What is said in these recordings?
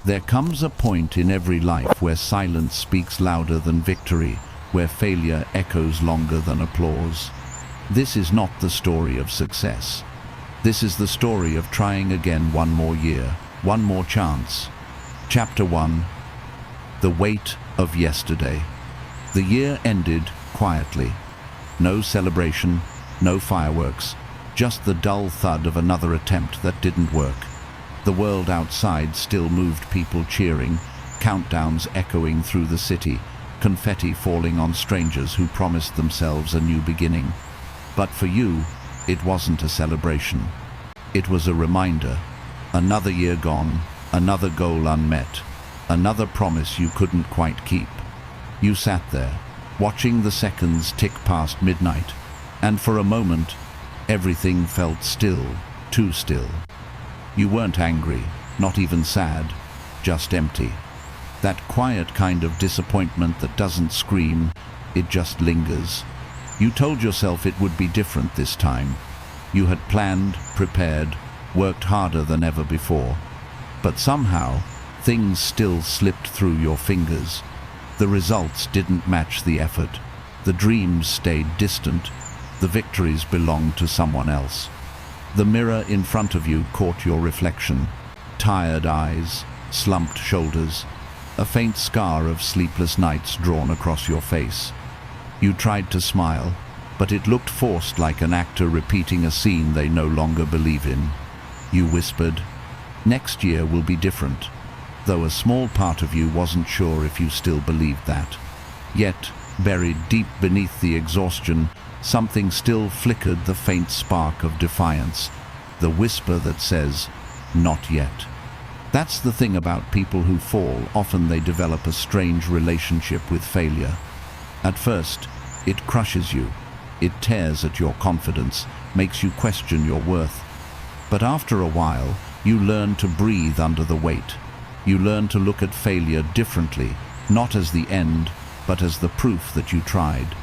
There comes a point in every life where silence speaks louder than victory, where failure echoes longer than applause. This is not the story of success. This is the story of trying again one more year, one more chance. Chapter 1. The Weight of Yesterday. The year ended quietly. No celebration, no fireworks, just the dull thud of another attempt that didn't work. The world outside still moved, people cheering, countdowns echoing through the city, confetti falling on strangers who promised themselves a new beginning. But for you, it wasn't a celebration. It was a reminder. Another year gone, another goal unmet, another promise you couldn't quite keep. You sat there, watching the seconds tick past midnight, and for a moment, everything felt still, too still. You weren't angry, not even sad, just empty. That quiet kind of disappointment that doesn't scream, it just lingers. You told yourself it would be different this time. You had planned, prepared, worked harder than ever before. But somehow, things still slipped through your fingers. The results didn't match the effort. The dreams stayed distant. The victories belonged to someone else. The mirror in front of you caught your reflection. Tired eyes, slumped shoulders, a faint scar of sleepless nights drawn across your face. You tried to smile, but it looked forced, like an actor repeating a scene they no longer believe in. You whispered, "Next year will be different," though a small part of you wasn't sure if you still believed that. Yet, buried deep beneath the exhaustion, something still flickered, the faint spark of defiance, the whisper that says, "Not yet." That's the thing about people who fall. Often they develop a strange relationship with failure. At first, it crushes you. It tears at your confidence, makes you question your worth. But after a while, you learn to breathe under the weight. You learn to look at failure differently, not as the end, but as the proof that you tried.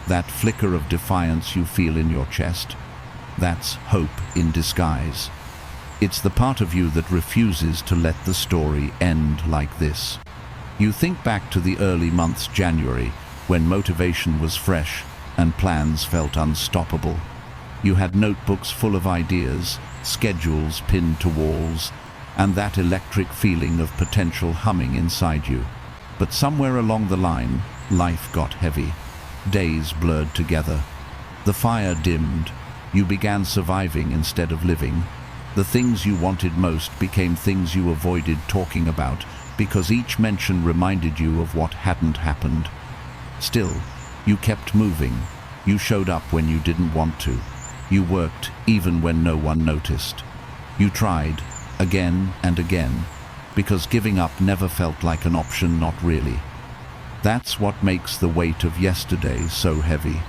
That flicker of defiance you feel in your chest, that's hope in disguise. It's the part of you that refuses to let the story end like this. You think back to the early months, January, when motivation was fresh and plans felt unstoppable. You had notebooks full of ideas, schedules pinned to walls, and that electric feeling of potential humming inside you. But somewhere along the line, life got heavy. Days blurred together. The fire dimmed. You began surviving instead of living. The things you wanted most became things you avoided talking about, because each mention reminded you of what hadn't happened. Still, you kept moving. You showed up when you didn't want to. You worked even when no one noticed. You tried, again and again, because giving up never felt like an option, not really. That's what makes the weight of yesterday so heavy.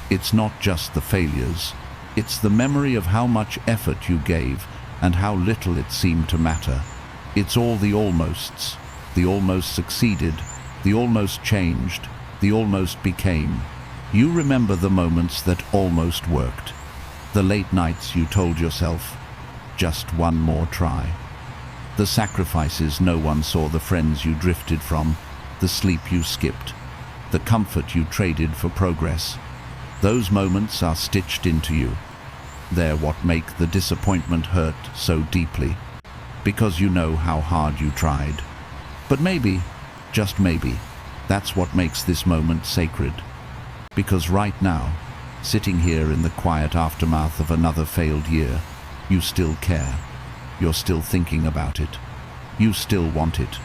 It's not just the failures. It's the memory of how much effort you gave and how little it seemed to matter. It's all the almosts. The almost succeeded. The almost changed. The almost became. You remember the moments that almost worked. The late nights you told yourself, just one more try. The sacrifices no one saw, the friends you drifted from, the sleep you skipped, the comfort you traded for progress. Those moments are stitched into you. They're what make the disappointment hurt so deeply, because you know how hard you tried. But maybe, just maybe, that's what makes this moment sacred. Because right now, sitting here in the quiet aftermath of another failed year, you still care. You're still thinking about it. You still want it.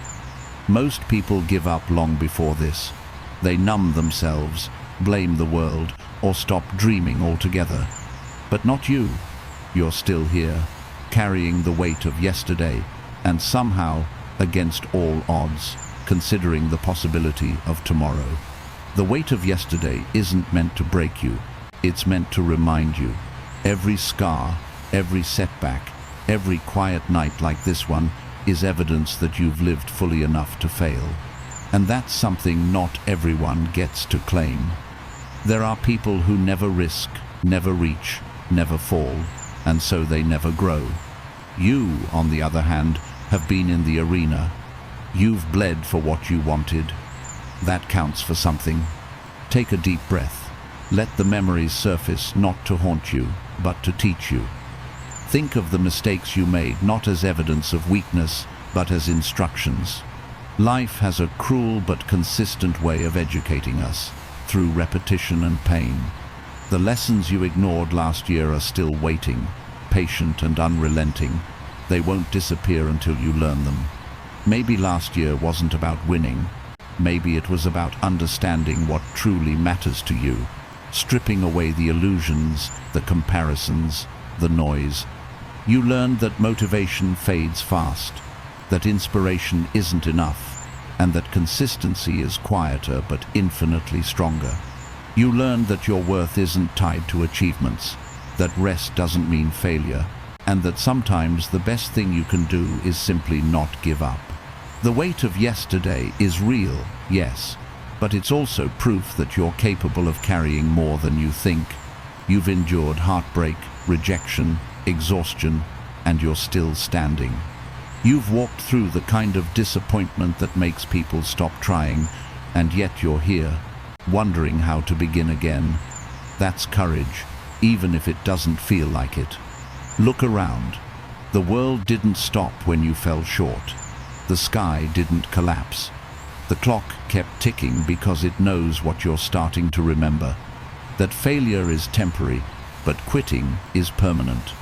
Most people give up long before this. They numb themselves, blame the world, or stop dreaming altogether. But not you. You're still here, carrying the weight of yesterday, and somehow, against all odds, considering the possibility of tomorrow. The weight of yesterday isn't meant to break you. It's meant to remind you. Every scar, every setback, every quiet night like this one is evidence that you've lived fully enough to fail. And that's something not everyone gets to claim. There are people who never risk, never reach, never fall, and so they never grow. You, on the other hand, have been in the arena. You've bled for what you wanted. That counts for something. Take a deep breath. Let the memories surface, not to haunt you, but to teach you. Think of the mistakes you made not as evidence of weakness, but as instructions. Life has a cruel but consistent way of educating us, through repetition and pain. The lessons you ignored last year are still waiting, patient and unrelenting. They won't disappear until you learn them. Maybe last year wasn't about winning. Maybe it was about understanding what truly matters to you, stripping away the illusions, the comparisons, the noise. You learned that motivation fades fast, that inspiration isn't enough, and that consistency is quieter but infinitely stronger. You learned that your worth isn't tied to achievements, that rest doesn't mean failure, and that sometimes the best thing you can do is simply not give up. The weight of yesterday is real, yes, but it's also proof that you're capable of carrying more than you think. You've endured heartbreak, rejection, exhaustion, and you're still standing. You've walked through the kind of disappointment that makes people stop trying, and yet you're here, wondering how to begin again. That's courage, even if it doesn't feel like it. Look around. The world didn't stop when you fell short. The sky didn't collapse. The clock kept ticking because it knows what you're starting to remember. That failure is temporary, but quitting is permanent.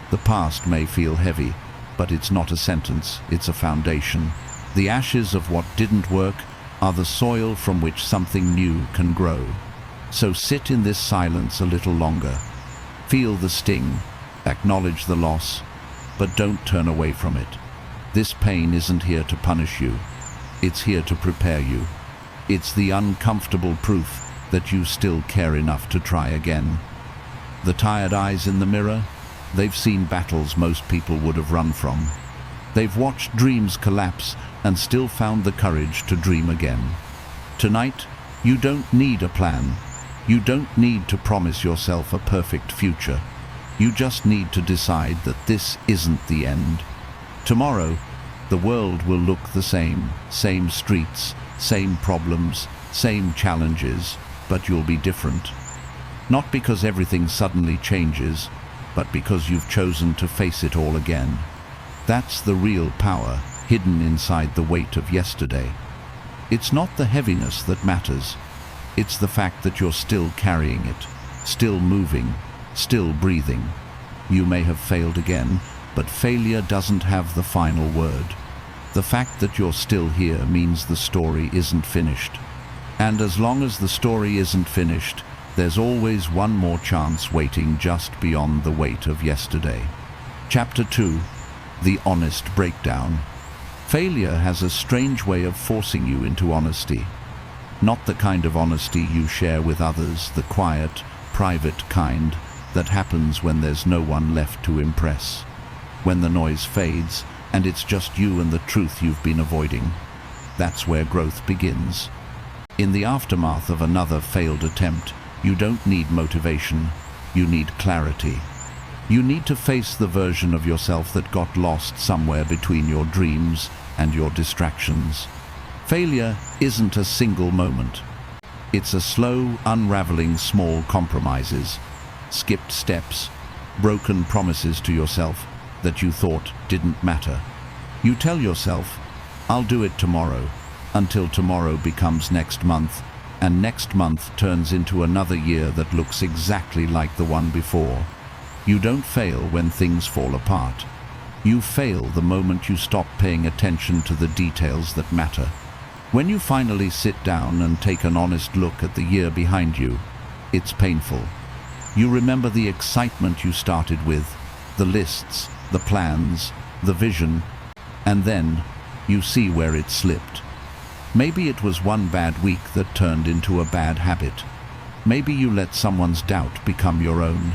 The past may feel heavy, but it's not a sentence, it's a foundation. The ashes of what didn't work are the soil from which something new can grow. So sit in this silence a little longer. Feel the sting, acknowledge the loss, but don't turn away from it. This pain isn't here to punish you. It's here to prepare you. It's the uncomfortable proof that you still care enough to try again. The tired eyes in the mirror, they've seen battles most people would have run from. They've watched dreams collapse and still found the courage to dream again. Tonight, you don't need a plan. You don't need to promise yourself a perfect future. You just need to decide that this isn't the end. Tomorrow, the world will look the same streets, same problems, same challenges, but you'll be different. Not because everything suddenly changes, but because you've chosen to face it all again. That's the real power hidden inside the weight of yesterday. It's not the heaviness that matters. It's the fact that you're still carrying it, still moving, still breathing. You may have failed again, but failure doesn't have the final word. The fact that you're still here means the story isn't finished. And as long as the story isn't finished, there's always one more chance waiting just beyond the weight of yesterday. Chapter 2. The Honest Breakdown. Failure has a strange way of forcing you into honesty. Not the kind of honesty you share with others, the quiet, private kind that happens when there's no one left to impress. When the noise fades, and it's just you and the truth you've been avoiding. That's where growth begins. In the aftermath of another failed attempt, you don't need motivation, you need clarity. You need to face the version of yourself that got lost somewhere between your dreams and your distractions. Failure isn't a single moment. It's a slow, unraveling small compromises, skipped steps, broken promises to yourself that you thought didn't matter. You tell yourself, I'll do it tomorrow, until tomorrow becomes next month, and next month turns into another year that looks exactly like the one before. You don't fail when things fall apart. You fail the moment you stop paying attention to the details that matter. When you finally sit down and take an honest look at the year behind you, it's painful. You remember the excitement you started with, the lists, the plans, the vision, and then you see where it slipped. Maybe it was one bad week that turned into a bad habit. Maybe you let someone's doubt become your own.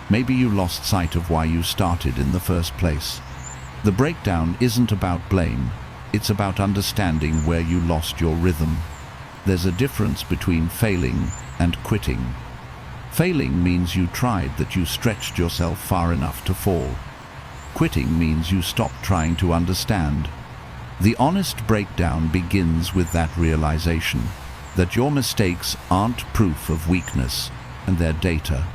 Maybe you lost sight of why you started in the first place. The breakdown isn't about blame. It's about understanding where you lost your rhythm. There's a difference between failing and quitting. Failing means you tried, that you stretched yourself far enough to fall. Quitting means you stopped trying to understand. The honest breakdown begins with that realization that your mistakes aren't proof of weakness, and they're data.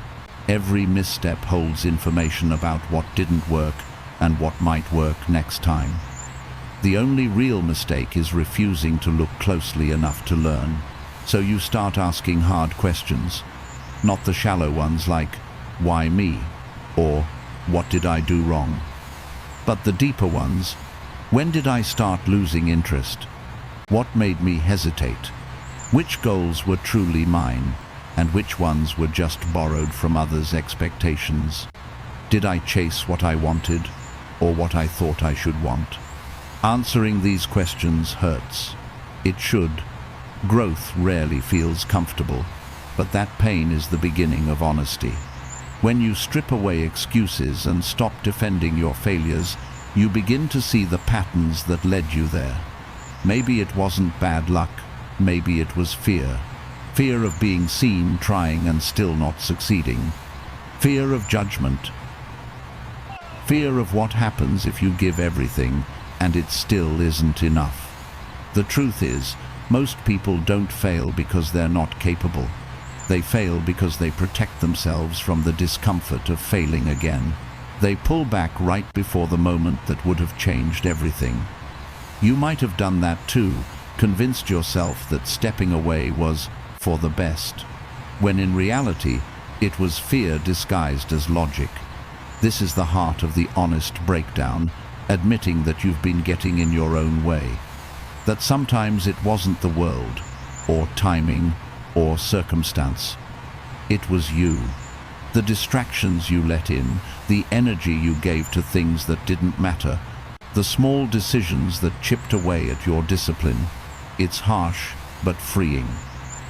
Every misstep holds information about what didn't work and what might work next time. The only real mistake is refusing to look closely enough to learn. So you start asking hard questions, not the shallow ones like, why me? Or, what did I do wrong? But the deeper ones, when did I start losing interest? What made me hesitate? Which goals were truly mine, and which ones were just borrowed from others' expectations? Did I chase what I wanted, or what I thought I should want? Answering these questions hurts. It should. Growth rarely feels comfortable, but that pain is the beginning of honesty. When you strip away excuses and stop defending your failures, you begin to see the patterns that led you there. Maybe it wasn't bad luck, maybe it was fear. Fear of being seen trying and still not succeeding. Fear of judgment. Fear of what happens if you give everything and it still isn't enough. The truth is, most people don't fail because they're not capable. They fail because they protect themselves from the discomfort of failing again. They pull back right before the moment that would have changed everything. You might have done that too, convinced yourself that stepping away was for the best, when in reality, it was fear disguised as logic. This is the heart of the honest breakdown, admitting that you've been getting in your own way. That sometimes it wasn't the world, or timing, or circumstance. It was you. The distractions you let in, the energy you gave to things that didn't matter, the small decisions that chipped away at your discipline. It's harsh, but freeing.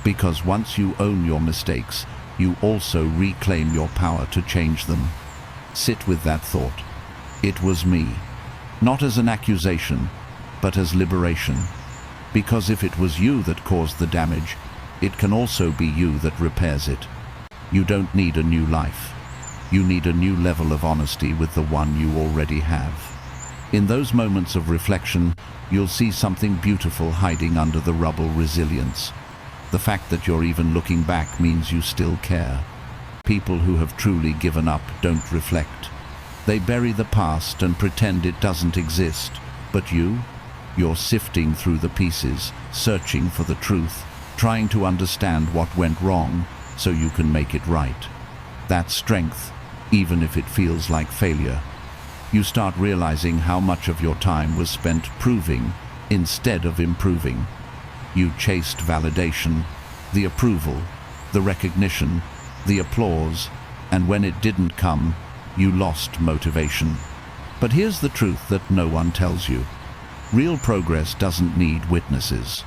Because once you own your mistakes, you also reclaim your power to change them. Sit with that thought. It was me. Not as an accusation, but as liberation. Because if it was you that caused the damage, it can also be you that repairs it. You don't need a new life. You need a new level of honesty with the one you already have. In those moments of reflection, you'll see something beautiful hiding under the rubble: resilience. The fact that you're even looking back means you still care. People who have truly given up don't reflect. They bury the past and pretend it doesn't exist. But you're sifting through the pieces, searching for the truth, trying to understand what went wrong so you can make it right. That's strength, even if it feels like failure. You start realizing how much of your time was spent proving instead of improving. You chased validation, the approval, the recognition, the applause, and when it didn't come, you lost motivation. But here's the truth that no one tells you. Real progress doesn't need witnesses.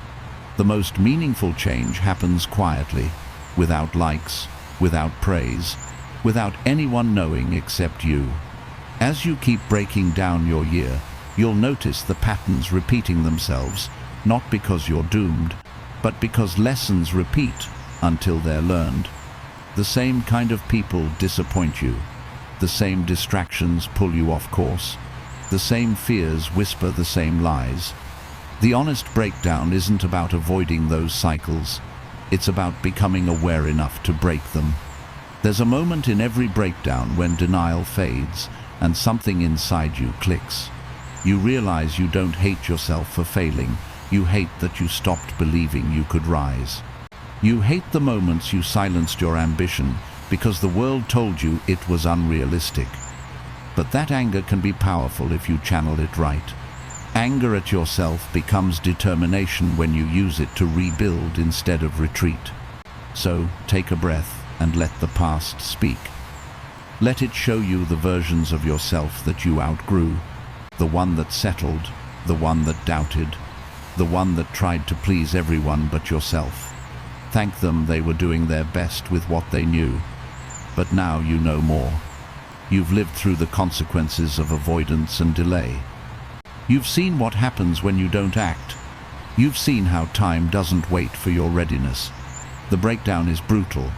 The most meaningful change happens quietly, without likes, without praise, without anyone knowing except you. As you keep breaking down your year, you'll notice the patterns repeating themselves, not because you're doomed, but because lessons repeat until they're learned. The same kind of people disappoint you. The same distractions pull you off course. The same fears whisper the same lies. The honest breakdown isn't about avoiding those cycles. It's about becoming aware enough to break them. There's a moment in every breakdown when denial fades and something inside you clicks. You realize you don't hate yourself for failing. You hate that you stopped believing you could rise. You hate the moments you silenced your ambition because the world told you it was unrealistic. But that anger can be powerful if you channel it right. Anger at yourself becomes determination when you use it to rebuild instead of retreat. So take a breath and let the past speak. Let it show you the versions of yourself that you outgrew, the one that settled, the one that doubted, the one that tried to please everyone but yourself. Thank them, they were doing their best with what they knew. But now you know more. You've lived through the consequences of avoidance and delay. You've seen what happens when you don't act. You've seen how time doesn't wait for your readiness. The breakdown is brutal,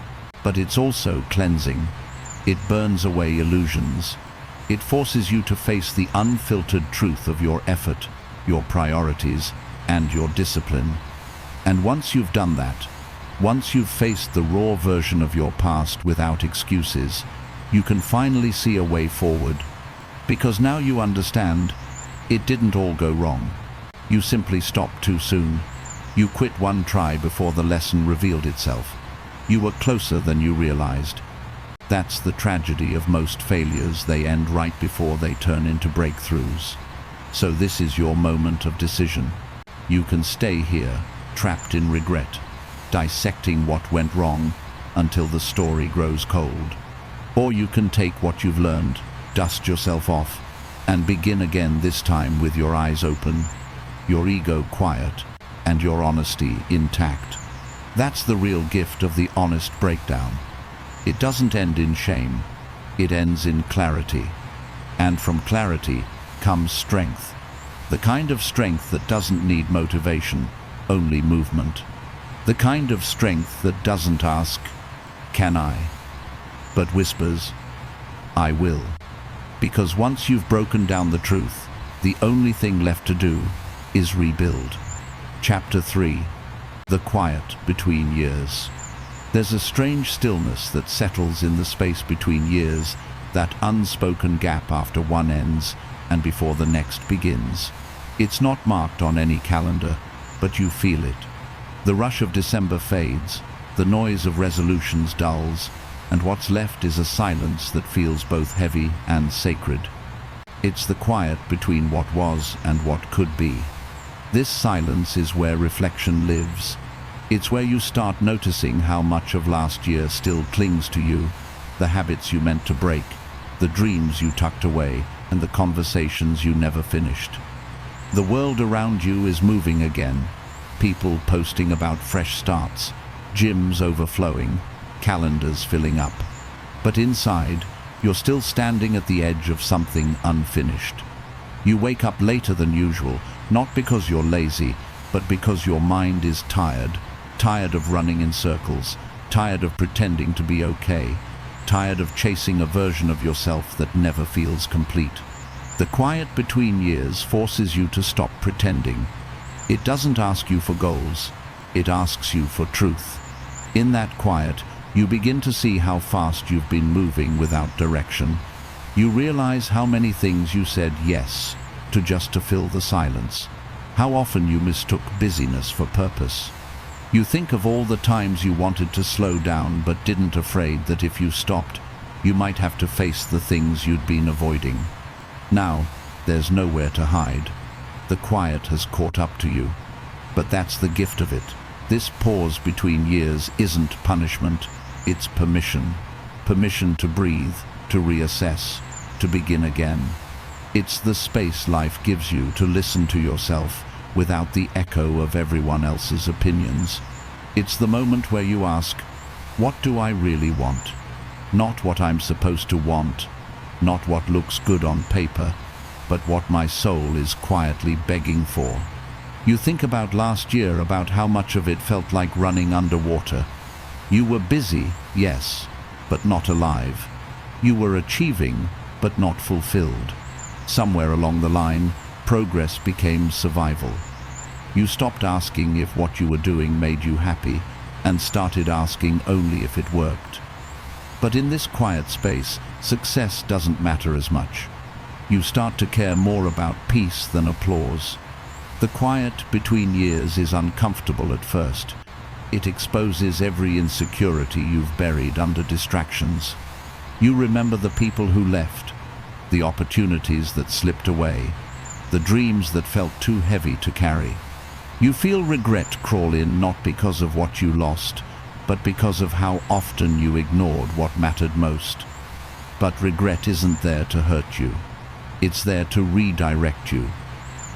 but it's also cleansing. It burns away illusions. It forces you to face the unfiltered truth of your effort, your priorities, and your discipline. And once you've done that, once you've faced the raw version of your past without excuses, you can finally see a way forward. Because now you understand, it didn't all go wrong. You simply stopped too soon. You quit one try before the lesson revealed itself. You were closer than you realized. That's the tragedy of most failures. They end right before they turn into breakthroughs. So this is your moment of decision. You can stay here, trapped in regret, dissecting what went wrong until the story grows cold. Or you can take what you've learned, dust yourself off, and begin again, this time with your eyes open, your ego quiet, and your honesty intact. That's the real gift of the honest breakdown. It doesn't end in shame, it ends in clarity. And from clarity comes strength. The kind of strength that doesn't need motivation, only movement. The kind of strength that doesn't ask, "Can I?" but whispers, "I will." Because once you've broken down the truth, the only thing left to do is rebuild. Chapter 3. The Quiet Between Years. There's a strange stillness that settles in the space between years, that unspoken gap after one ends and before the next begins. It's not marked on any calendar, but you feel it. The rush of December fades, the noise of resolutions dulls, and what's left is a silence that feels both heavy and sacred. It's the quiet between what was and what could be. This silence is where reflection lives. It's where you start noticing how much of last year still clings to you, the habits you meant to break, the dreams you tucked away, and the conversations you never finished. The world around you is moving again, people posting about fresh starts, gyms overflowing, calendars filling up. But inside, you're still standing at the edge of something unfinished. You wake up later than usual, not because you're lazy, but because your mind is tired of running in circles, tired of pretending to be okay, tired of chasing a version of yourself that never feels complete. The quiet between years forces you to stop pretending. It doesn't ask you for goals, it asks you for truth. In that quiet, you begin to see how fast you've been moving without direction. You realize how many things you said yes to just to fill the silence. How often you mistook busyness for purpose. You think of all the times you wanted to slow down but didn't, afraid that if you stopped, you might have to face the things you'd been avoiding. Now, there's nowhere to hide. The quiet has caught up to you. But that's the gift of it. This pause between years isn't punishment, it's permission. Permission to breathe, to reassess, to begin again. It's the space life gives you to listen to yourself without the echo of everyone else's opinions. It's the moment where you ask, what do I really want? Not what I'm supposed to want, not what looks good on paper, but what my soul is quietly begging for. You think about last year, about how much of it felt like running underwater. You were busy, yes, but not alive. You were achieving, but not fulfilled. Somewhere along the line, progress became survival. You stopped asking if what you were doing made you happy and started asking only if it worked. But in this quiet space, success doesn't matter as much. You start to care more about peace than applause. The quiet between years is uncomfortable at first. It exposes every insecurity you've buried under distractions. You remember the people who left, the opportunities that slipped away, the dreams that felt too heavy to carry. You feel regret crawl in, not because of what you lost, but because of how often you ignored what mattered most. But regret isn't there to hurt you. It's there to redirect you.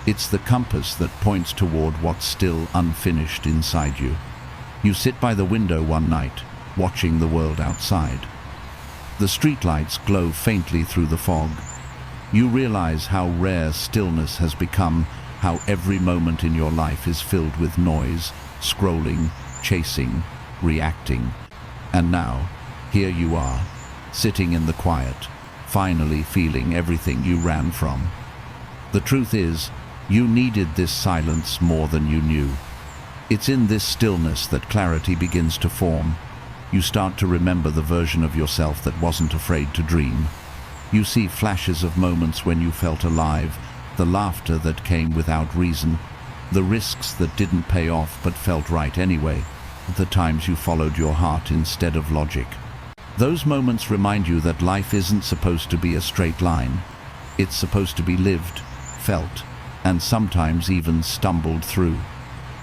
It's the compass that points toward what's still unfinished inside you. You sit by the window one night, watching the world outside. The streetlights glow faintly through the fog. You realize how rare stillness has become, how every moment in your life is filled with noise, scrolling, chasing, reacting. And now, here you are, sitting in the quiet, finally feeling everything you ran from. The truth is, You needed this silence more than you knew. It's in this stillness that clarity begins to form. You start to remember the version of yourself that wasn't afraid to dream. You see flashes of moments when you felt alive, the laughter that came without reason, the risks that didn't pay off but felt right anyway, the times you followed your heart instead of logic. Those moments remind you that life isn't supposed to be a straight line. It's supposed to be lived, felt, and sometimes even stumbled through.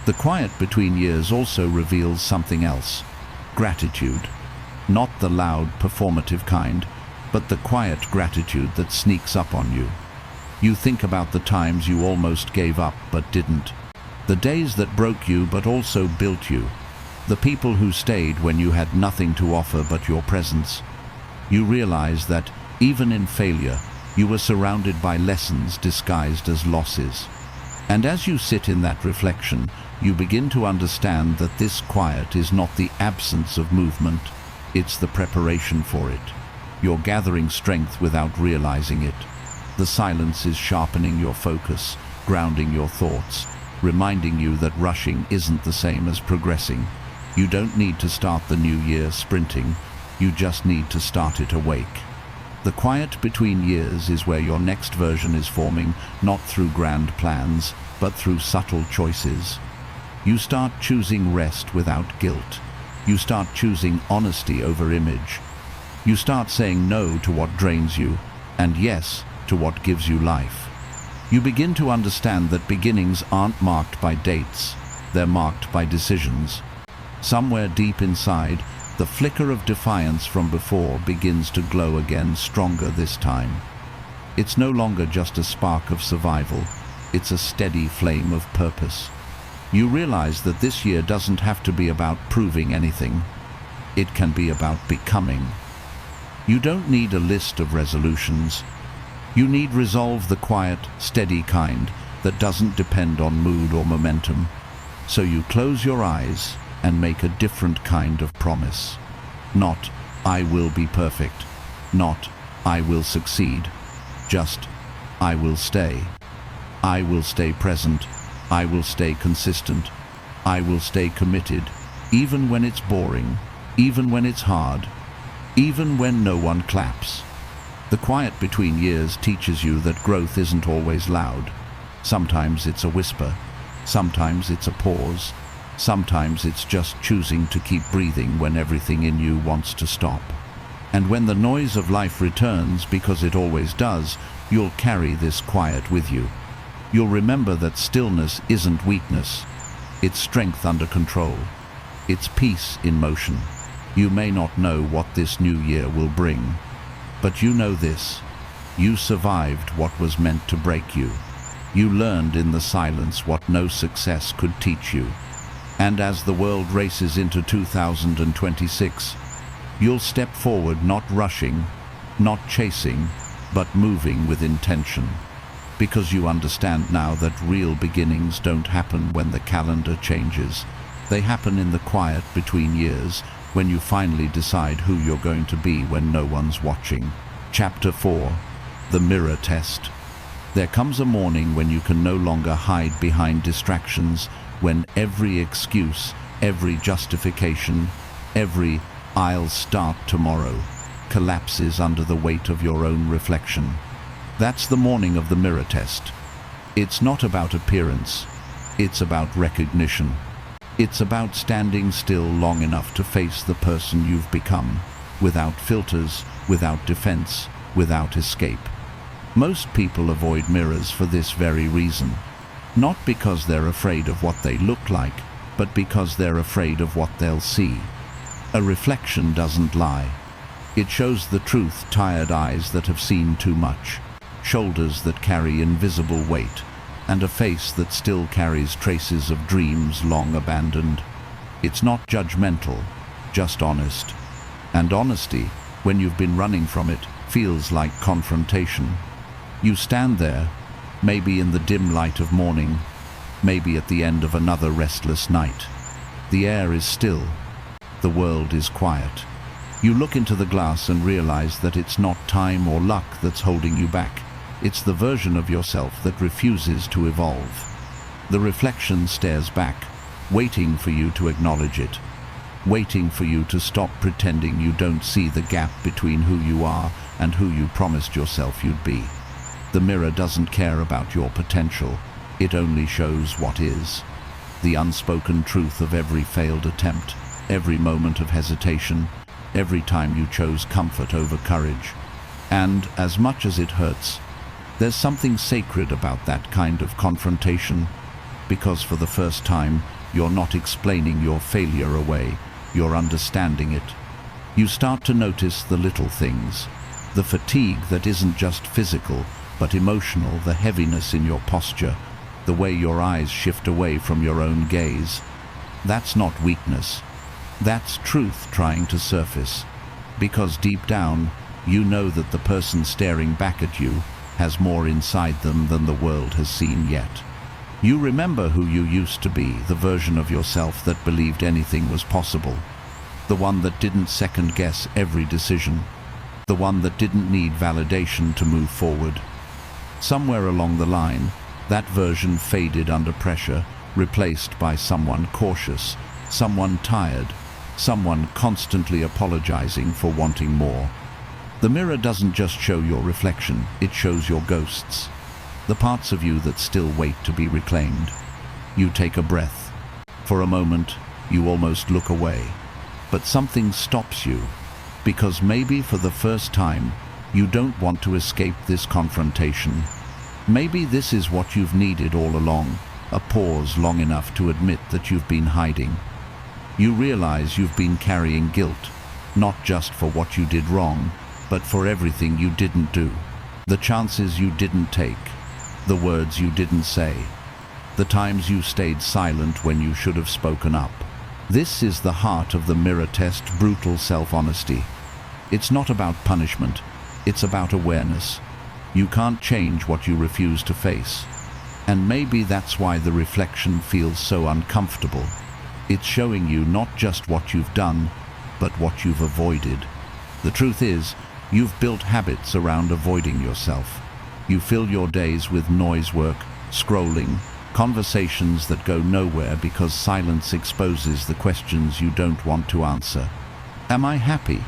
The quiet between years also reveals something else: gratitude. Not the loud, performative kind, but the quiet gratitude that sneaks up on you. You think about the times you almost gave up but didn't. The days that broke you but also built you. The people who stayed when you had nothing to offer but your presence. You realize that, even in failure, you were surrounded by lessons disguised as losses. And as you sit in that reflection, you begin to understand that this quiet is not the absence of movement, it's the preparation for it. You're gathering strength without realizing it. The silence is sharpening your focus, grounding your thoughts, reminding you that rushing isn't the same as progressing. You don't need to start the new year sprinting, you just need to start it awake. The quiet between years is where your next version is forming, not through grand plans, but through subtle choices. You start choosing rest without guilt. You start choosing honesty over image. You start saying no to what drains you, and yes to what gives you life. You begin to understand that beginnings aren't marked by dates, they're marked by decisions. Somewhere deep inside, the flicker of defiance from before begins to glow again, stronger this time. It's no longer just a spark of survival, it's a steady flame of purpose. You realize that this year doesn't have to be about proving anything. It can be about becoming. You don't need a list of resolutions. You need resolve, the quiet, steady kind that doesn't depend on mood or momentum. So you close your eyes and make a different kind of promise. Not, I will be perfect. Not, I will succeed. Just, I will stay. I will stay present. I will stay consistent. I will stay committed, even when it's boring, even when it's hard, even when no one claps. The quiet between years teaches you that growth isn't always loud. Sometimes it's a whisper. Sometimes it's a pause. Sometimes it's just choosing to keep breathing when everything in you wants to stop. And when the noise of life returns, because it always does, you'll carry this quiet with you. You'll remember that stillness isn't weakness. It's strength under control. It's peace in motion. You may not know what this new year will bring, but you know this: you survived what was meant to break you. You learned in the silence what no success could teach you. And as the world races into 2026, you'll step forward, not rushing, not chasing, but moving with intention. Because you understand now that real beginnings don't happen when the calendar changes. They happen in the quiet between years, when you finally decide who you're going to be when no one's watching. Chapter 4. The Mirror Test. There comes a morning when you can no longer hide behind distractions, when every excuse, every justification, every "I'll start tomorrow" collapses under the weight of your own reflection. That's the morning of the mirror test. It's not about appearance, it's about recognition. It's about standing still long enough to face the person you've become, without filters, without defense, without escape. Most people avoid mirrors for this very reason. Not because they're afraid of what they look like, but because they're afraid of what they'll see. A reflection doesn't lie. It shows the truth: tired eyes that have seen too much, shoulders that carry invisible weight, and a face that still carries traces of dreams long abandoned. It's not judgmental, just honest. And honesty, when you've been running from it, feels like confrontation. You stand there, maybe in the dim light of morning, maybe at the end of another restless night. The air is still. The world is quiet. You look into the glass and realize that it's not time or luck that's holding you back. It's the version of yourself that refuses to evolve. The reflection stares back, waiting for you to acknowledge it, waiting for you to stop pretending you don't see the gap between who you are and who you promised yourself you'd be. The mirror doesn't care about your potential, it only shows what is. The unspoken truth of every failed attempt, every moment of hesitation, every time you chose comfort over courage. And, as much as it hurts, there's something sacred about that kind of confrontation, because for the first time, you're not explaining your failure away, you're understanding it. You start to notice the little things, the fatigue that isn't just physical, but emotional, the heaviness in your posture, the way your eyes shift away from your own gaze. That's not weakness. That's truth trying to surface. Because deep down, you know that the person staring back at you has more inside them than the world has seen yet. You remember who you used to be, the version of yourself that believed anything was possible, the one that didn't second-guess every decision, the one that didn't need validation to move forward. Somewhere along the line, that version faded under pressure, replaced by someone cautious, someone tired, someone constantly apologizing for wanting more. The mirror doesn't just show your reflection, it shows your ghosts, the parts of you that still wait to be reclaimed. You take a breath. For a moment, you almost look away. But something stops you, because maybe for the first time, you don't want to escape this confrontation. Maybe this is what you've needed all along, a pause long enough to admit that you've been hiding. You realize you've been carrying guilt, not just for what you did wrong, but for everything you didn't do, the chances you didn't take, the words you didn't say, the times you stayed silent when you should have spoken up. This is the heart of the mirror test, brutal self-honesty. It's not about punishment, it's about awareness. You can't change what you refuse to face. And maybe that's why the reflection feels so uncomfortable. It's showing you not just what you've done, but what you've avoided. The truth is, you've built habits around avoiding yourself. You fill your days with noise work, scrolling, conversations that go nowhere because silence exposes the questions you don't want to answer. Am I happy?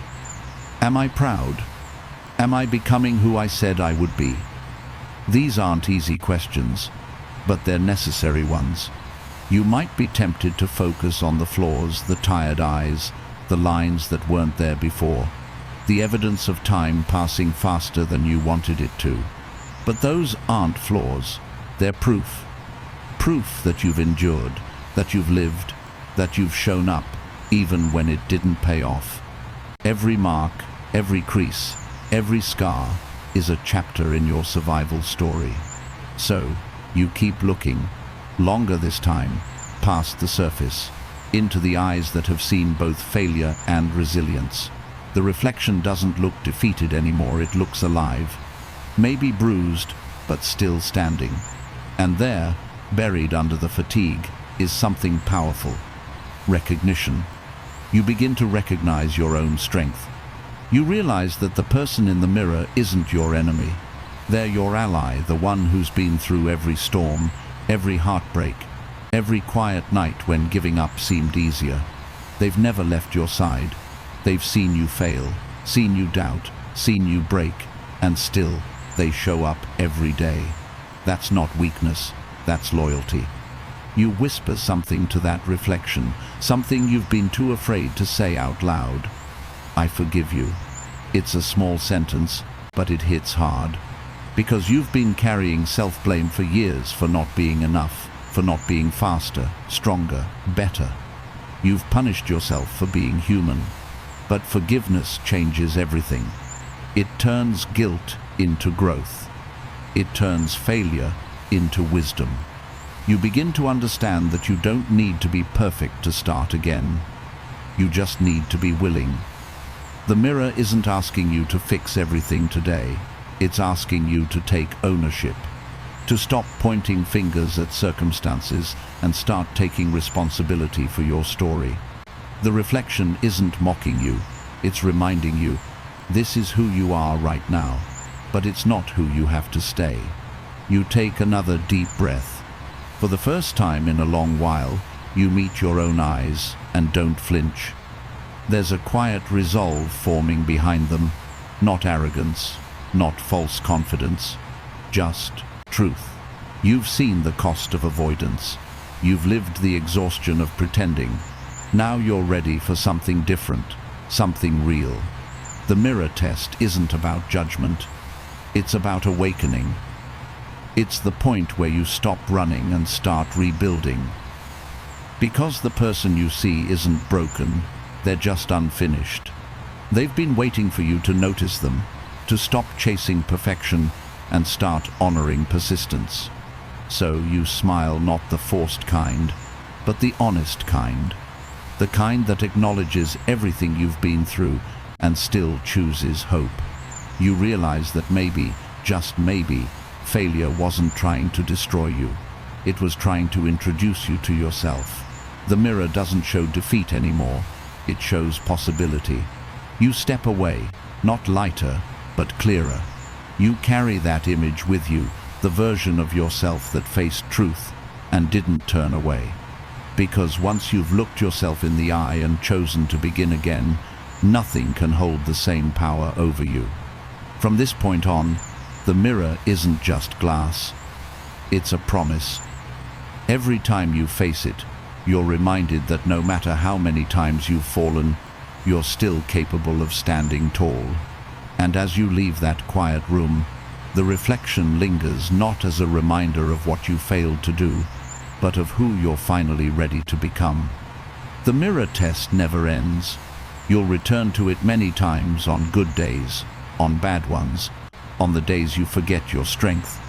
Am I proud? Am I becoming who I said I would be? These aren't easy questions, but they're necessary ones. You might be tempted to focus on the flaws, the tired eyes, the lines that weren't there before, the evidence of time passing faster than you wanted it to. But those aren't flaws, they're proof. Proof that you've endured, that you've lived, that you've shown up, even when it didn't pay off. Every mark, every crease, every scar is a chapter in your survival story. So, you keep looking, longer this time, past the surface, into the eyes that have seen both failure and resilience. The reflection doesn't look defeated anymore, it looks alive. Maybe bruised, but still standing. And there, buried under the fatigue, is something powerful. Recognition. You begin to recognize your own strength. You realize that the person in the mirror isn't your enemy. They're your ally, the one who's been through every storm, every heartbreak, every quiet night when giving up seemed easier. They've never left your side. They've seen you fail, seen you doubt, seen you break, and still, they show up every day. That's not weakness, that's loyalty. You whisper something to that reflection, something you've been too afraid to say out loud. I forgive you. It's a small sentence, but it hits hard. Because you've been carrying self-blame for years for not being enough, for not being faster, stronger, better. You've punished yourself for being human. But forgiveness changes everything. It turns guilt into growth. It turns failure into wisdom. You begin to understand that you don't need to be perfect to start again. You just need to be willing. The mirror isn't asking you to fix everything today. It's asking you to take ownership, to stop pointing fingers at circumstances and start taking responsibility for your story. The reflection isn't mocking you, it's reminding you, this is who you are right now. but it's not who you have to stay. You take another deep breath. For the first time in a long while, you meet your own eyes and don't flinch. There's a quiet resolve forming behind them, not arrogance, not false confidence, just truth. You've seen the cost of avoidance. You've lived the exhaustion of pretending. Now you're ready for something different, something real. The mirror test isn't about judgment. It's about awakening. It's the point where you stop running and start rebuilding. Because the person you see isn't broken, they're just unfinished. They've been waiting for you to notice them, to stop chasing perfection and start honoring persistence. So you smile, not the forced kind, but the honest kind. The kind that acknowledges everything you've been through and still chooses hope. You realize that maybe, just maybe, failure wasn't trying to destroy you. It was trying to introduce you to yourself. The mirror doesn't show defeat anymore. It shows possibility. You step away, not lighter, but clearer. You carry that image with you, the version of yourself that faced truth and didn't turn away. Because once you've looked yourself in the eye and chosen to begin again, nothing can hold the same power over you. From this point on, the mirror isn't just glass. It's a promise. Every time you face it, you're reminded that no matter how many times you've fallen, you're still capable of standing tall. And as you leave that quiet room, the reflection lingers not as a reminder of what you failed to do, but of who you're finally ready to become. The mirror test never ends. You'll return to it many times, on good days, on bad ones, on the days you forget your strength.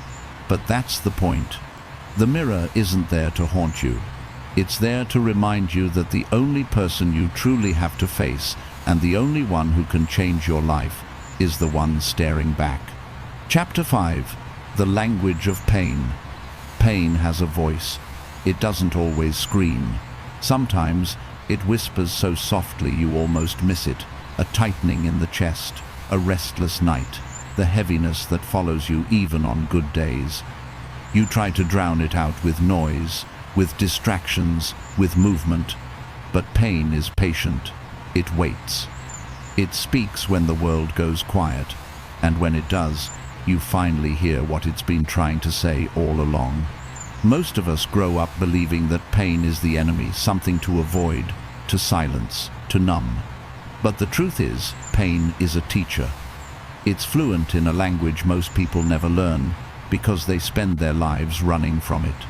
But that's the point. The mirror isn't there to haunt you. It's there to remind you that the only person you truly have to face, and the only one who can change your life, is the one staring back. Chapter 5. The Language of Pain. Pain has a voice. It doesn't always scream. Sometimes it whispers so softly you almost miss it. A tightening in the chest, a restless night, the heaviness that follows you even on good days. You try to drown it out with noise, with distractions, with movement. But pain is patient. It waits. It speaks when the world goes quiet, and when it does, you finally hear what it's been trying to say all along. Most of us grow up believing that pain is the enemy, something to avoid, to silence, to numb. But the truth is, pain is a teacher. It's fluent in a language most people never learn, because they spend their lives running from it.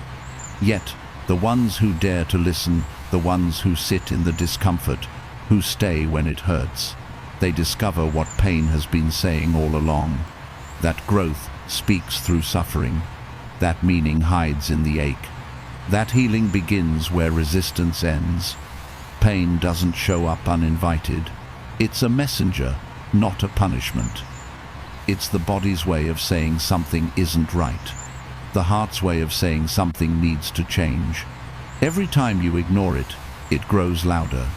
Yet, the ones who dare to listen, the ones who sit in the discomfort, who stay when it hurts, they discover what pain has been saying all along. That growth speaks through suffering. That meaning hides in the ache. That healing begins where resistance ends. Pain doesn't show up uninvited. It's a messenger, not a punishment. It's the body's way of saying something isn't right. The heart's way of saying something needs to change. Every time you ignore it, it grows louder.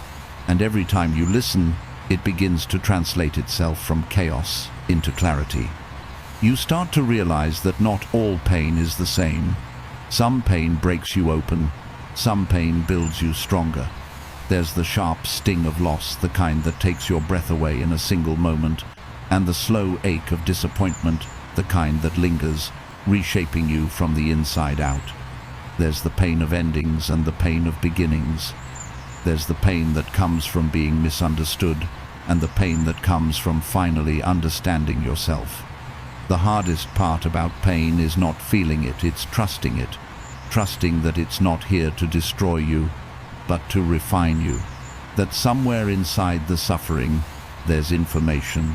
And every time you listen, it begins to translate itself from chaos into clarity. You start to realize that not all pain is the same. Some pain breaks you open. Some pain builds you stronger. There's the sharp sting of loss, the kind that takes your breath away in a single moment, and the slow ache of disappointment, the kind that lingers, reshaping you from the inside out. There's the pain of endings and the pain of beginnings. There's the pain that comes from being misunderstood, and the pain that comes from finally understanding yourself. The hardest part about pain is not feeling it, it's trusting it. Trusting that it's not here to destroy you, but to refine you. That somewhere inside the suffering, there's information.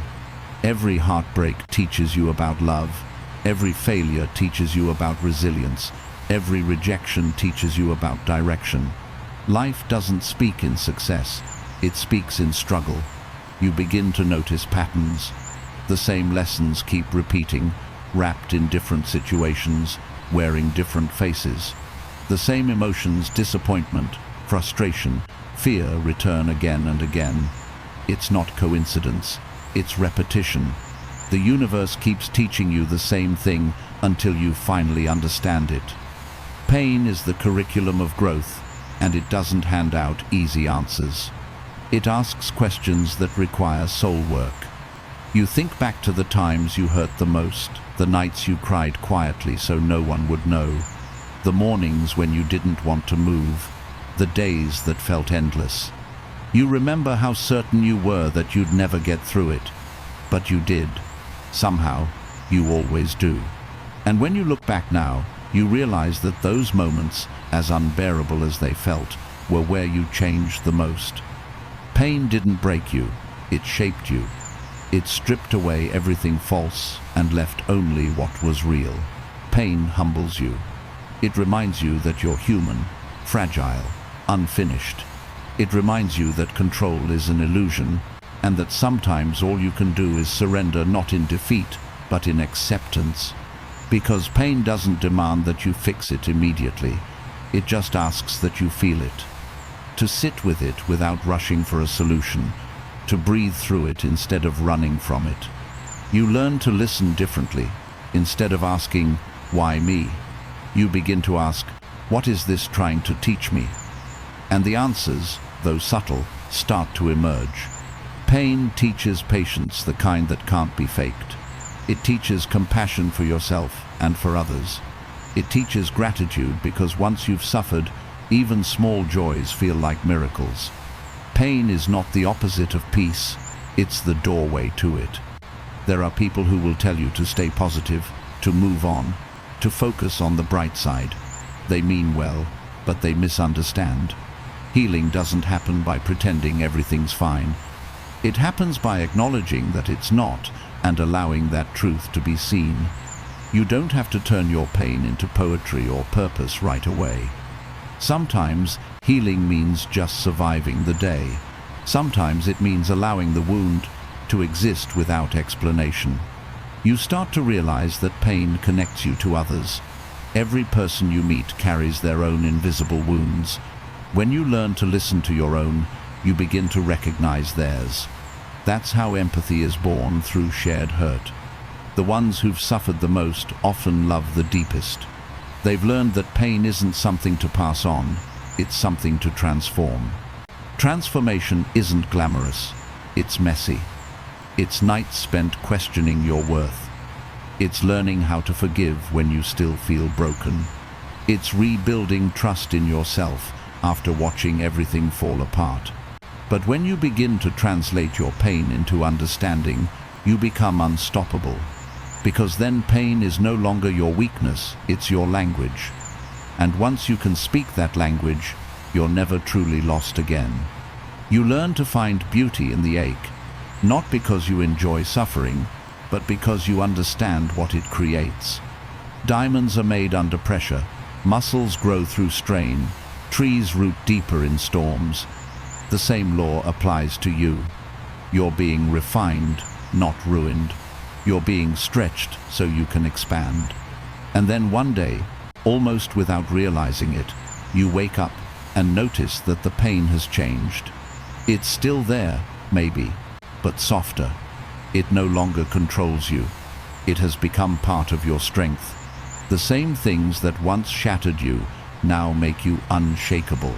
Every heartbreak teaches you about love. Every failure teaches you about resilience. Every rejection teaches you about direction. Life doesn't speak in success, it speaks in struggle. You begin to notice patterns. The same lessons keep repeating, wrapped in different situations, wearing different faces. The same emotions, disappointment, frustration, fear, return again and again. It's not coincidence, it's repetition. The universe keeps teaching you the same thing until you finally understand it. Pain is the curriculum of growth, and it doesn't hand out easy answers. It asks questions that require soul work. You think back to the times you hurt the most, the nights you cried quietly so no one would know, the mornings when you didn't want to move, the days that felt endless. You remember how certain you were that you'd never get through it, but you did. Somehow, you always do. And when you look back now, you realize that those moments, as unbearable as they felt, were where you changed the most. Pain didn't break you, it shaped you. It stripped away everything false and left only what was real. Pain humbles you. It reminds you that you're human, fragile, unfinished. It reminds you that control is an illusion, and that sometimes all you can do is surrender, not in defeat, but in acceptance. Because pain doesn't demand that you fix it immediately. It just asks that you feel it. To sit with it without rushing for a solution. To breathe through it instead of running from it. You learn to listen differently. Instead of asking, "Why me?" you begin to ask, "What is this trying to teach me?" And the answers, though subtle, start to emerge. Pain teaches patience, the kind that can't be faked. It teaches compassion for yourself and for others. It teaches gratitude, because once you've suffered, even small joys feel like miracles. Pain is not the opposite of peace, it's the doorway to it. There are people who will tell you to stay positive, to move on, to focus on the bright side. They mean well, but they misunderstand. Healing doesn't happen by pretending everything's fine. It happens by acknowledging that it's not, and allowing that truth to be seen. You don't have to turn your pain into poetry or purpose right away. Sometimes healing means just surviving the day. Sometimes it means allowing the wound to exist without explanation. You start to realize that pain connects you to others. Every person you meet carries their own invisible wounds. When you learn to listen to your own, you begin to recognize theirs. That's how empathy is born, through shared hurt. The ones who've suffered the most often love the deepest. They've learned that pain isn't something to pass on, it's something to transform. Transformation isn't glamorous, it's messy. It's nights spent questioning your worth. It's learning how to forgive when you still feel broken. It's rebuilding trust in yourself after watching everything fall apart. But when you begin to translate your pain into understanding, you become unstoppable. Because then pain is no longer your weakness, it's your language. And once you can speak that language, you're never truly lost again. You learn to find beauty in the ache, not because you enjoy suffering, but because you understand what it creates. Diamonds are made under pressure, muscles grow through strain, trees root deeper in storms. The same law applies to you. You're being refined, not ruined. You're being stretched so you can expand. And then one day, almost without realizing it, you wake up and notice that the pain has changed. It's still there, maybe, but softer. It no longer controls you. It has become part of your strength. The same things that once shattered you now make you unshakable.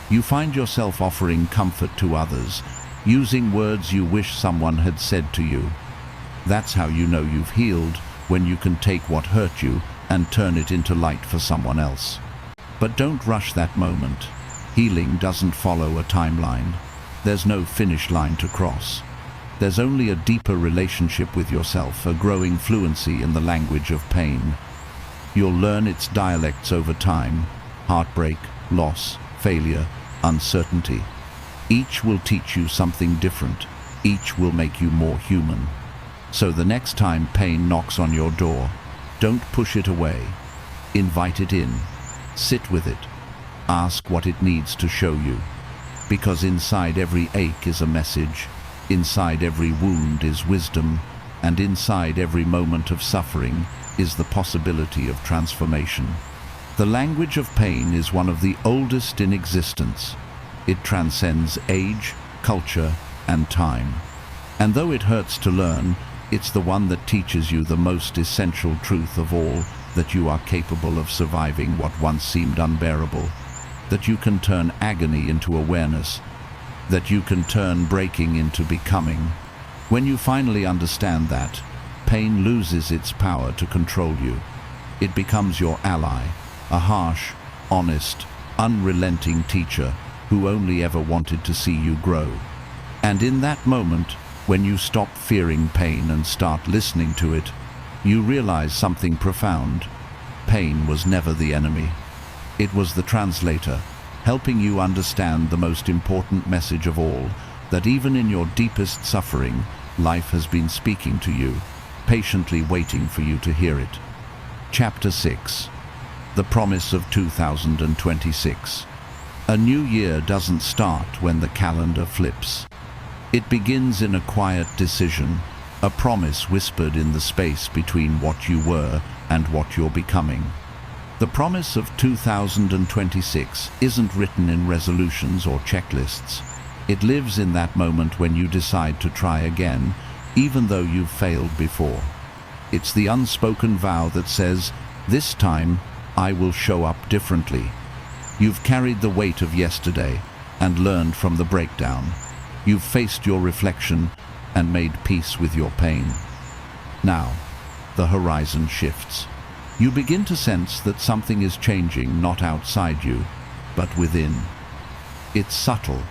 You find yourself offering comfort to others, using words you wish someone had said to you. That's how you know you've healed, when you can take what hurt you and turn it into light for someone else. But don't rush that moment. Healing doesn't follow a timeline. There's no finish line to cross. There's only a deeper relationship with yourself, a growing fluency in the language of pain. You'll learn its dialects over time: heartbreak, loss, failure, uncertainty. Each will teach you something different. Each will make you more human. So the next time pain knocks on your door, don't push it away. Invite it in. Sit with it. Ask what it needs to show you. Because inside every ache is a message. Inside every wound is wisdom. And inside every moment of suffering is the possibility of transformation. The language of pain is one of the oldest in existence. It transcends age, culture, and time. And though it hurts to learn, It's the one that teaches you the most essential truth of all, that you are capable of surviving what once seemed unbearable, that you can turn agony into awareness, that you can turn breaking into becoming. When you finally understand that, pain loses its power to control you. It becomes your ally, a harsh, honest, unrelenting teacher who only ever wanted to see you grow. And in that moment, when you stop fearing pain and start listening to it, you realize something profound. Pain was never the enemy. It was the translator, helping you understand the most important message of all, that even in your deepest suffering, life has been speaking to you, patiently waiting for you to hear it. Chapter 6. The Promise of 2026. A new year doesn't start when the calendar flips. It begins in a quiet decision, a promise whispered in the space between what you were and what you're becoming. The promise of 2026 isn't written in resolutions or checklists. It lives in that moment when you decide to try again, even though you've failed before. It's the unspoken vow that says, "This time, I will show up differently." You've carried the weight of yesterday and learned from the breakdown. You've faced your reflection and made peace with your pain. Now, the horizon shifts. You begin to sense that something is changing, not outside you, but within. It's subtle,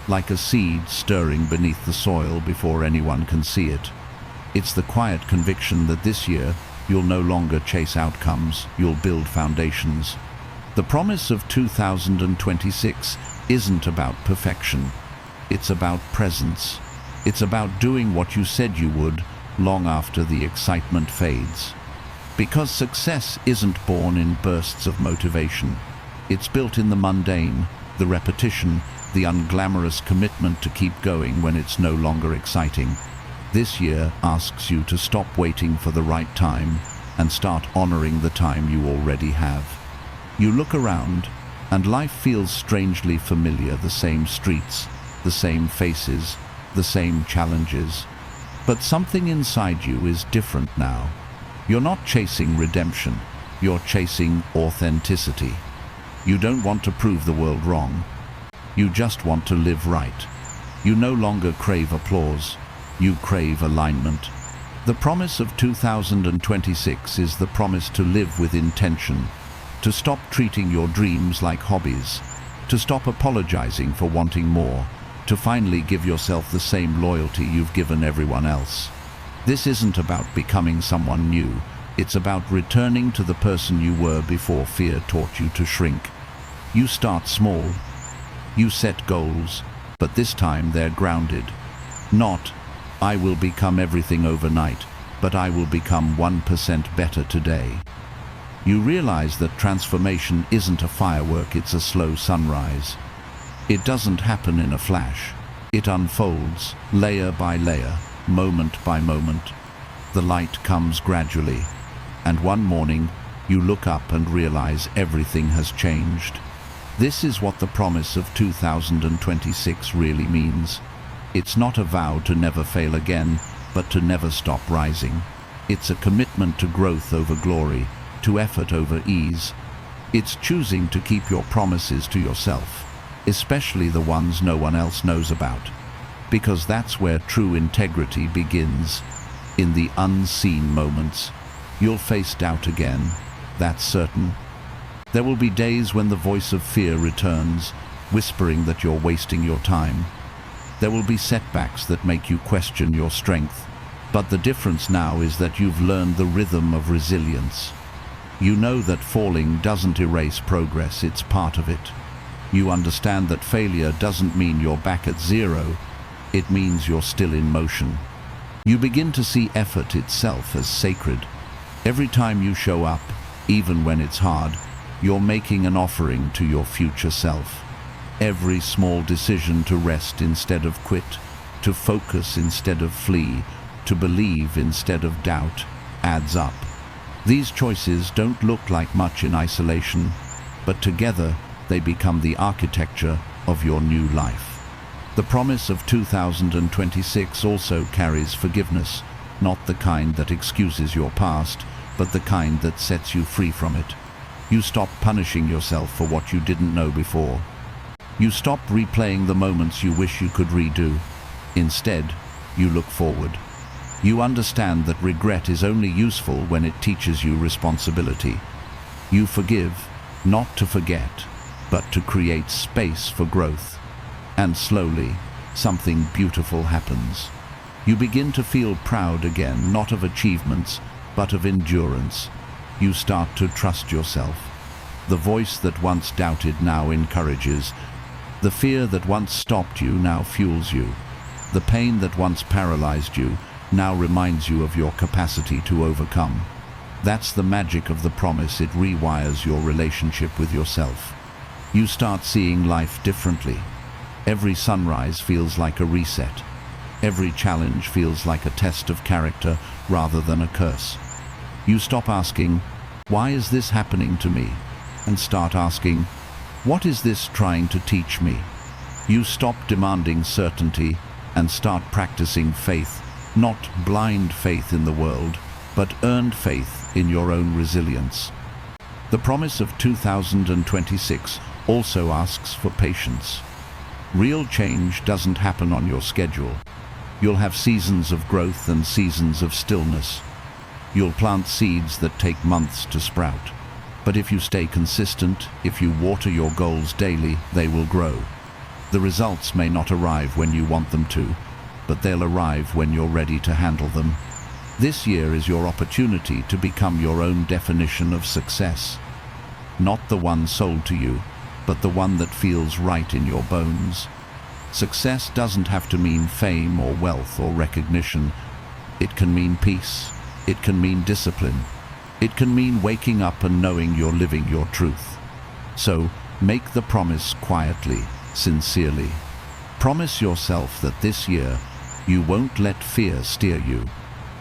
like a seed stirring beneath the soil before anyone can see it. It's the quiet conviction that this year you'll no longer chase outcomes, you'll build foundations. The promise of 2026 isn't about perfection. It's about presence. It's about doing what you said you would long after the excitement fades. Because success isn't born in bursts of motivation. It's built in the mundane, the repetition, the unglamorous commitment to keep going when it's no longer exciting. This year asks you to stop waiting for the right time and start honoring the time you already have. You look around, and life feels strangely familiar, the same streets, the same faces, the same challenges. But something inside you is different now. You're not chasing redemption, you're chasing authenticity. You don't want to prove the world wrong. You just want to live right. You no longer crave applause, you crave alignment. The promise of 2026 is the promise to live with intention, to stop treating your dreams like hobbies, to stop apologizing for wanting more, to finally give yourself the same loyalty you've given everyone else. This isn't about becoming someone new. It's about returning to the person you were before fear taught you to shrink. You start small. You set goals, but this time they're grounded. Not, "I will become everything overnight," but "I will become 1% better today." You realize that transformation isn't a firework, it's a slow sunrise. It doesn't happen in a flash. It unfolds, layer by layer, moment by moment. The light comes gradually, and one morning you look up and realize everything has changed. This is what the promise of 2026 really means. It's not a vow to never fail again, but to never stop rising. It's a commitment to growth over glory, to effort over ease. It's choosing to keep your promises to yourself, especially the ones no one else knows about. Because that's where true integrity begins. In the unseen moments, you'll face doubt again, that's certain. There will be days when the voice of fear returns, whispering that you're wasting your time. There will be setbacks that make you question your strength. But the difference now is that you've learned the rhythm of resilience. You know that falling doesn't erase progress, it's part of it. You understand that failure doesn't mean you're back at zero, it means you're still in motion. You begin to see effort itself as sacred. Every time you show up, even when it's hard, you're making an offering to your future self. Every small decision to rest instead of quit, to focus instead of flee, to believe instead of doubt, adds up. These choices don't look like much in isolation, but together they become the architecture of your new life. The promise of 2026 also carries forgiveness, not the kind that excuses your past, but the kind that sets you free from it. You stop punishing yourself for what you didn't know before. You stop replaying the moments you wish you could redo. Instead, you look forward. You understand that regret is only useful when it teaches you responsibility. You forgive, not to forget, but to create space for growth. And slowly, something beautiful happens. You begin to feel proud again, not of achievements, but of endurance. You start to trust yourself. The voice that once doubted now encourages. The fear that once stopped you now fuels you. The pain that once paralyzed you now reminds you of your capacity to overcome. That's the magic of the promise. It rewires your relationship with yourself. You start seeing life differently. Every sunrise feels like a reset. Every challenge feels like a test of character rather than a curse. You stop asking, "Why is this happening to me?" and start asking, "What is this trying to teach me?" You stop demanding certainty and start practicing faith, not blind faith in the world, but earned faith in your own resilience. The promise of 2026 also asks for patience. Real change doesn't happen on your schedule. You'll have seasons of growth and seasons of stillness. You'll plant seeds that take months to sprout. But if you stay consistent, if you water your goals daily, they will grow. The results may not arrive when you want them to, but they'll arrive when you're ready to handle them. This year is your opportunity to become your own definition of success. Not the one sold to you, but the one that feels right in your bones. Success doesn't have to mean fame or wealth or recognition. It can mean peace. It can mean discipline. It can mean waking up and knowing you're living your truth. So, make the promise quietly, sincerely. Promise yourself that this year, you won't let fear steer you.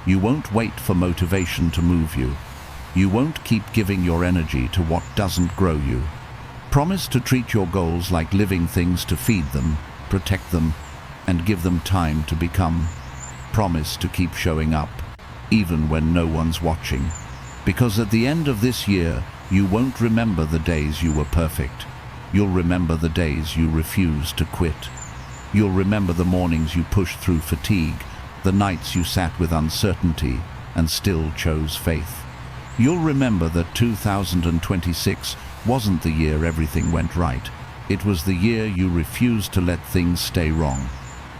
You won't wait for motivation to move you. You won't keep giving your energy to what doesn't grow you. Promise to treat your goals like living things, to feed them, protect them, and give them time to become. Promise to keep showing up, even when no one's watching. Because at the end of this year, you won't remember the days you were perfect. You'll remember the days you refused to quit. You'll remember the mornings you pushed through fatigue, the nights you sat with uncertainty and still chose faith. You'll remember that 2026 wasn't the year everything went right. It was the year you refused to let things stay wrong.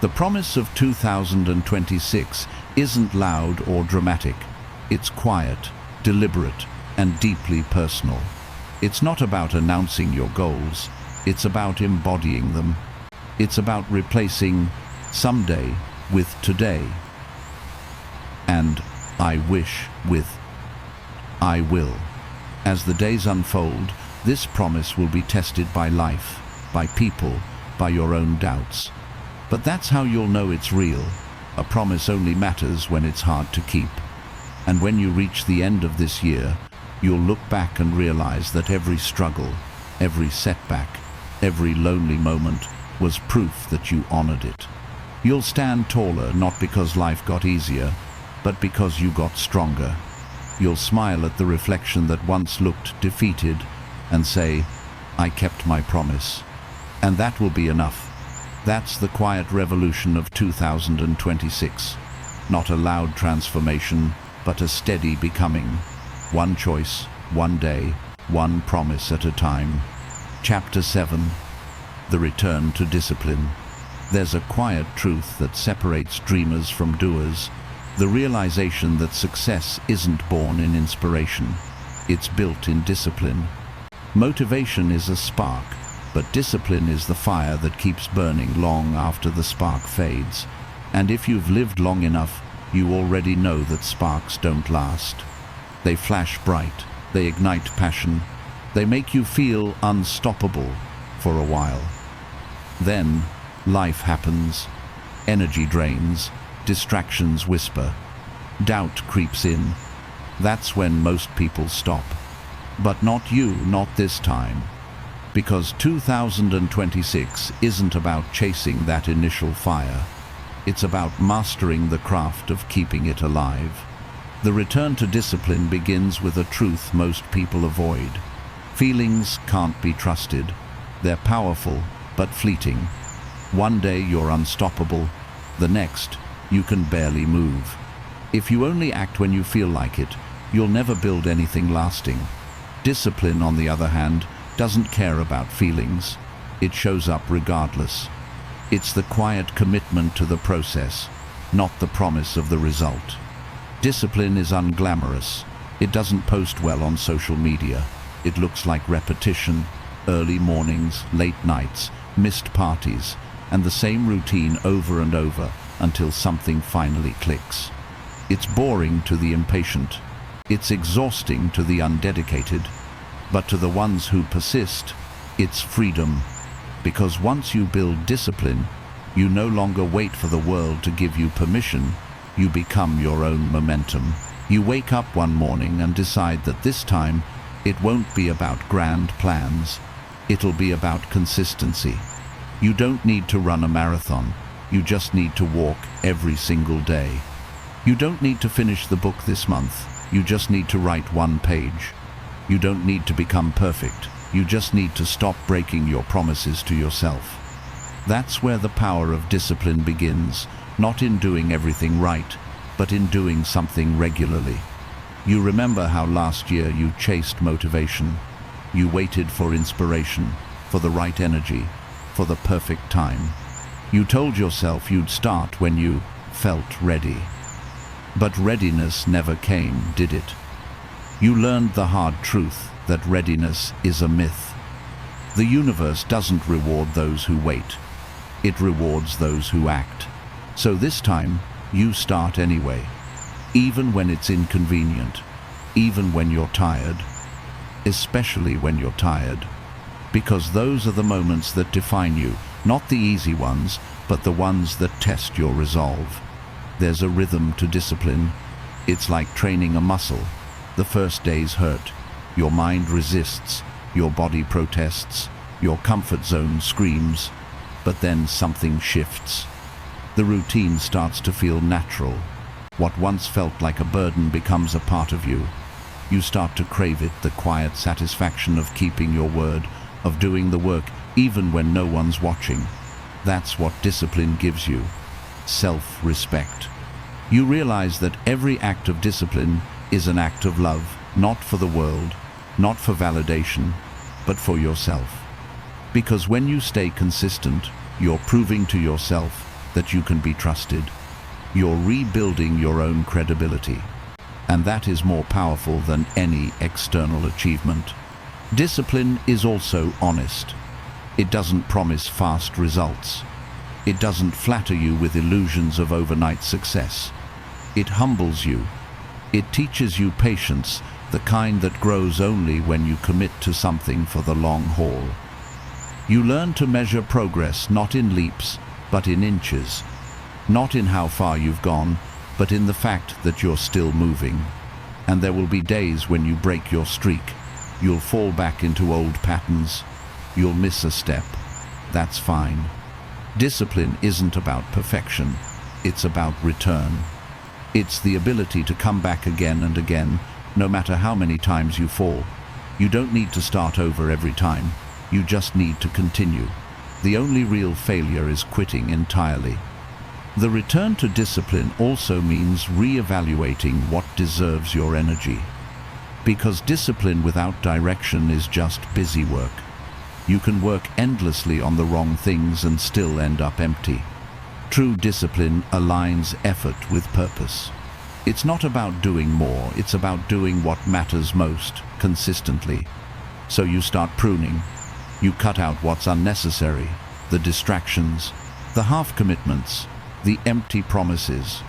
The promise of 2026 isn't loud or dramatic. It's quiet, deliberate, and deeply personal. It's not about announcing your goals. It's about embodying them. It's about replacing someday with today, and I wish with I will. As the days unfold, this promise will be tested by life, by people, by your own doubts. But that's how you'll know it's real. A promise only matters when it's hard to keep. And when you reach the end of this year, you'll look back and realize that every struggle, every setback, every lonely moment was proof that you honored it. You'll stand taller, not because life got easier, but because you got stronger. You'll smile at the reflection that once looked defeated and say, "I kept my promise." And that will be enough. That's the quiet revolution of 2026. Not a loud transformation, but a steady becoming. One choice, one day, one promise at a time. Chapter 7. The Return to Discipline. There's a quiet truth that separates dreamers from doers. The realization that success isn't born in inspiration. It's built in discipline. Motivation is a spark, but discipline is the fire that keeps burning long after the spark fades. And if you've lived long enough, you already know that sparks don't last. They flash bright, they ignite passion, they make you feel unstoppable for a while. Then, life happens. Energy drains, distractions whisper, doubt creeps in. That's when most people stop. But not you, not this time. Because 2026 isn't about chasing that initial fire. It's about mastering the craft of keeping it alive. The return to discipline begins with a truth most people avoid. Feelings can't be trusted. They're powerful, but fleeting. One day you're unstoppable, the next, you can barely move. If you only act when you feel like it, you'll never build anything lasting. Discipline, on the other hand, doesn't care about feelings. It shows up regardless. It's the quiet commitment to the process, not the promise of the result. Discipline is unglamorous. It doesn't post well on social media. It looks like repetition, early mornings, late nights, missed parties, and the same routine over and over until something finally clicks. It's boring to the impatient. It's exhausting to the undedicated. But to the ones who persist, it's freedom. Because once you build discipline, you no longer wait for the world to give you permission. You become your own momentum. You wake up one morning and decide that this time, it won't be about grand plans. It'll be about consistency. You don't need to run a marathon. You just need to walk every single day. You don't need to finish the book this month. You just need to write one page. You don't need to become perfect. You just need to stop breaking your promises to yourself. That's where the power of discipline begins, not in doing everything right, but in doing something regularly. You remember how last year you chased motivation. You waited for inspiration, for the right energy, for the perfect time. You told yourself you'd start when you felt ready. But readiness never came, did it? You learned the hard truth that readiness is a myth. The universe doesn't reward those who wait. It rewards those who act. So this time, you start anyway, even when it's inconvenient, even when you're tired, especially when you're tired, because those are the moments that define you, not the easy ones, but the ones that test your resolve. There's a rhythm to discipline. It's like training a muscle. The first days hurt. Your mind resists, your body protests, your comfort zone screams, but then something shifts. The routine starts to feel natural. What once felt like a burden becomes a part of you. You start to crave it, the quiet satisfaction of keeping your word, of doing the work even when no one's watching. That's what discipline gives you. Self-respect. You realize that every act of discipline is an act of love, not for the world, not for validation, but for yourself. Because when you stay consistent, you're proving to yourself that you can be trusted. You're rebuilding your own credibility. And that is more powerful than any external achievement. Discipline is also honest. It doesn't promise fast results. It doesn't flatter you with illusions of overnight success. It humbles you. It teaches you patience, the kind that grows only when you commit to something for the long haul. You learn to measure progress not in leaps, but in inches. Not in how far you've gone, but in the fact that you're still moving. And there will be days when you break your streak. You'll fall back into old patterns. You'll miss a step. That's fine. Discipline isn't about perfection. It's about return. It's the ability to come back again and again, no matter how many times you fall. You don't need to start over every time. You just need to continue. The only real failure is quitting entirely. The return to discipline also means re-evaluating what deserves your energy. Because discipline without direction is just busy work. You can work endlessly on the wrong things and still end up empty. True discipline aligns effort with purpose. It's not about doing more, it's about doing what matters most, consistently. So you start pruning. You cut out what's unnecessary, the distractions, the half-commitments, the empty promises.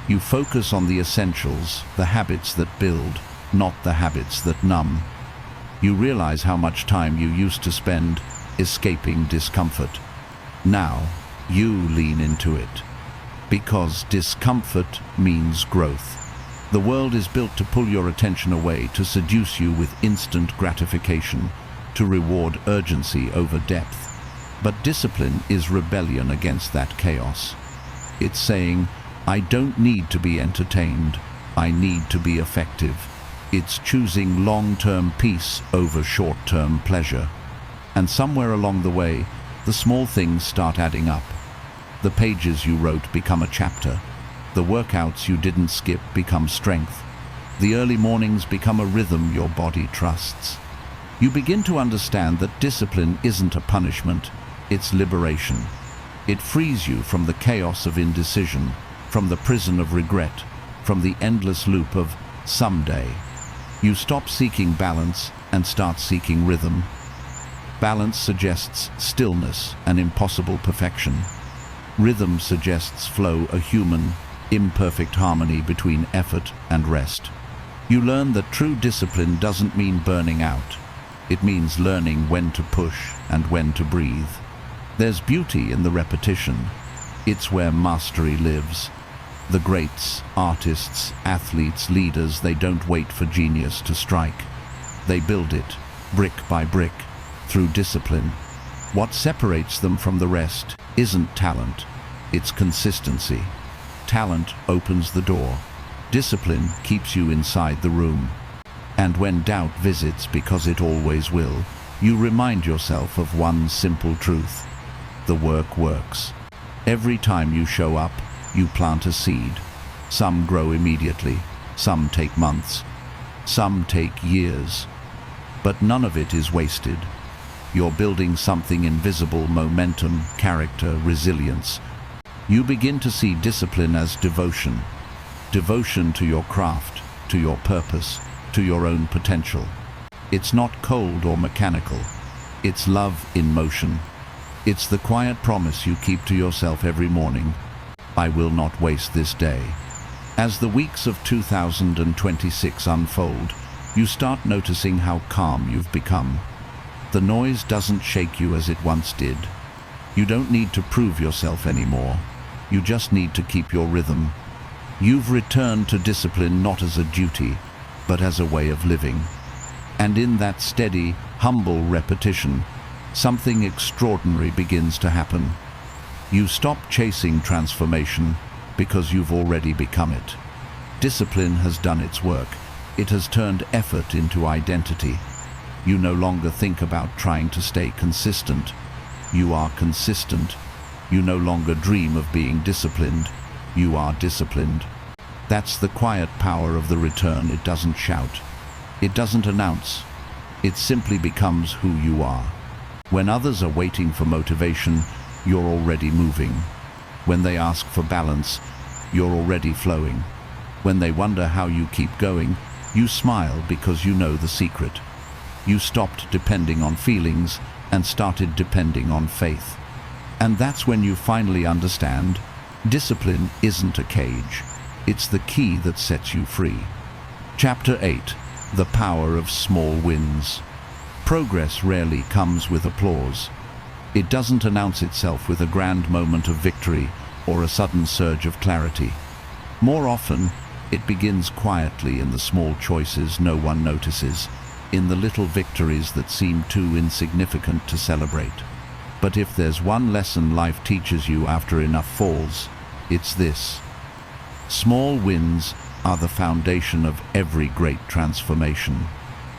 You focus on the essentials, the habits that build, not the habits that numb. You realize how much time you used to spend escaping discomfort. Now, you lean into it. Because discomfort means growth. The world is built to pull your attention away, to seduce you with instant gratification, to reward urgency over depth. But discipline is rebellion against that chaos. It's saying, I don't need to be entertained. I need to be effective. It's choosing long-term peace over short-term pleasure. And somewhere along the way, the small things start adding up. The pages you wrote become a chapter. The workouts you didn't skip become strength. The early mornings become a rhythm your body trusts. You begin to understand that discipline isn't a punishment, it's liberation. It frees you from the chaos of indecision, from the prison of regret, from the endless loop of someday. You stop seeking balance and start seeking rhythm. Balance suggests stillness, an impossible perfection. Rhythm suggests flow, a human, imperfect harmony between effort and rest. You learn that true discipline doesn't mean burning out. It means learning when to push and when to breathe. There's beauty in the repetition. It's where mastery lives. The greats, artists, athletes, leaders, they don't wait for genius to strike. They build it, brick by brick, through discipline. What separates them from the rest isn't talent, it's consistency. Talent opens the door. Discipline keeps you inside the room. And when doubt visits, because it always will, you remind yourself of one simple truth. The work works. Every time you show up, you plant a seed. Some grow immediately, some take months, some take years. But none of it is wasted. You're building something invisible: momentum, character, resilience. You begin to see discipline as devotion. Devotion to your craft, to your purpose, to your own potential. It's not cold or mechanical. It's love in motion. It's the quiet promise you keep to yourself every morning. I will not waste this day. As the weeks of 2026 unfold, you start noticing how calm you've become. The noise doesn't shake you as it once did. You don't need to prove yourself anymore. You just need to keep your rhythm. You've returned to discipline not as a duty, but as a way of living. And in that steady, humble repetition, something extraordinary begins to happen. You stop chasing transformation because you've already become it. Discipline has done its work. It has turned effort into identity. You no longer think about trying to stay consistent. You are consistent. You no longer dream of being disciplined. You are disciplined. That's the quiet power of the return. It doesn't shout. It doesn't announce. It simply becomes who you are. When others are waiting for motivation, you're already moving. When they ask for balance, you're already flowing. When they wonder how you keep going, you smile because you know the secret. You stopped depending on feelings and started depending on faith. And that's when you finally understand, discipline isn't a cage. It's the key that sets you free. Chapter 8. The Power of Small Wins. Progress rarely comes with applause. It doesn't announce itself with a grand moment of victory or a sudden surge of clarity. More often, it begins quietly in the small choices no one notices, in the little victories that seem too insignificant to celebrate. But if there's one lesson life teaches you after enough falls, it's this. Small wins are the foundation of every great transformation.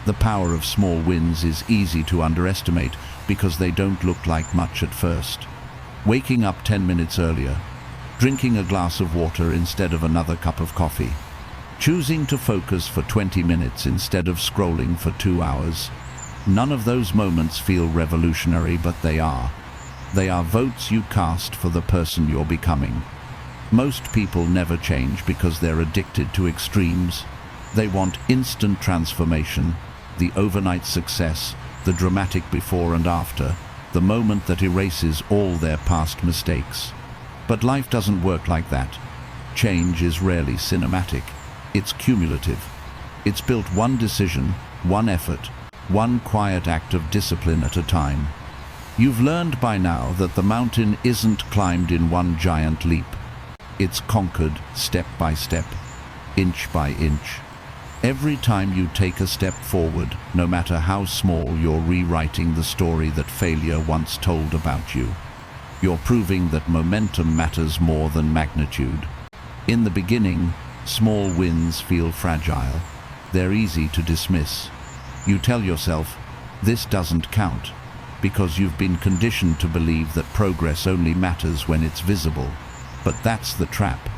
The power of small wins is easy to underestimate because they don't look like much at first. Waking up 10 minutes earlier, drinking a glass of water instead of another cup of coffee, choosing to focus for 20 minutes instead of scrolling for 2 hours. None of those moments feel revolutionary, but they are. They are votes you cast for the person you're becoming. Most people never change because they're addicted to extremes. They want instant transformation, the overnight success, the dramatic before and after, the moment that erases all their past mistakes. But life doesn't work like that. Change is rarely cinematic. It's cumulative. It's built one decision, one effort, one quiet act of discipline at a time. You've learned by now that the mountain isn't climbed in one giant leap. It's conquered step by step, inch by inch. Every time you take a step forward, no matter how small, you're rewriting the story that failure once told about you. You're proving that momentum matters more than magnitude. In the beginning, small wins feel fragile. They're easy to dismiss. You tell yourself, this doesn't count, because you've been conditioned to believe that progress only matters when it's visible. But that's the trap.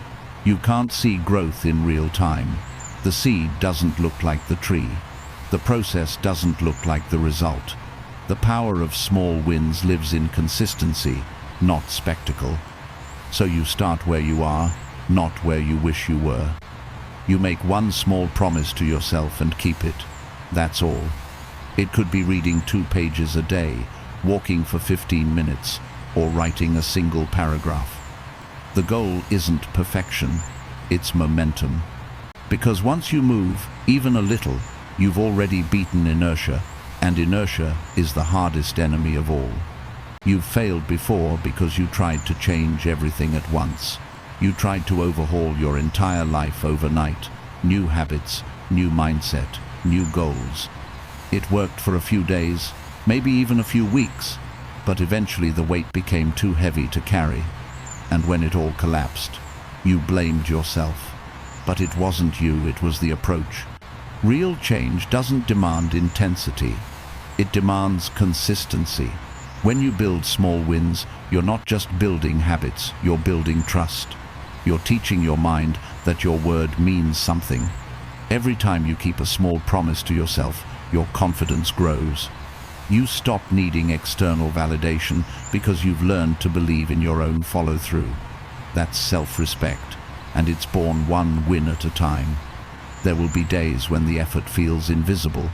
You can't see growth in real time. The seed doesn't look like the tree. The process doesn't look like the result. The power of small wins lives in consistency, not spectacle. So you start where you are, not where you wish you were. You make one small promise to yourself and keep it. That's all. It could be reading 2 pages a day, walking for 15 minutes, or writing a single paragraph. The goal isn't perfection, it's momentum. Because once you move, even a little, you've already beaten inertia, and inertia is the hardest enemy of all. You've failed before because you tried to change everything at once. You tried to overhaul your entire life overnight. New habits, new mindset, new goals. It worked for a few days, maybe even a few weeks, but eventually the weight became too heavy to carry. And when it all collapsed, you blamed yourself. But it wasn't you, it was the approach. Real change doesn't demand intensity. It demands consistency. When you build small wins, you're not just building habits, you're building trust. You're teaching your mind that your word means something. Every time you keep a small promise to yourself, your confidence grows. You stop needing external validation because you've learned to believe in your own follow-through. That's self-respect, and it's born one win at a time. There will be days when the effort feels invisible,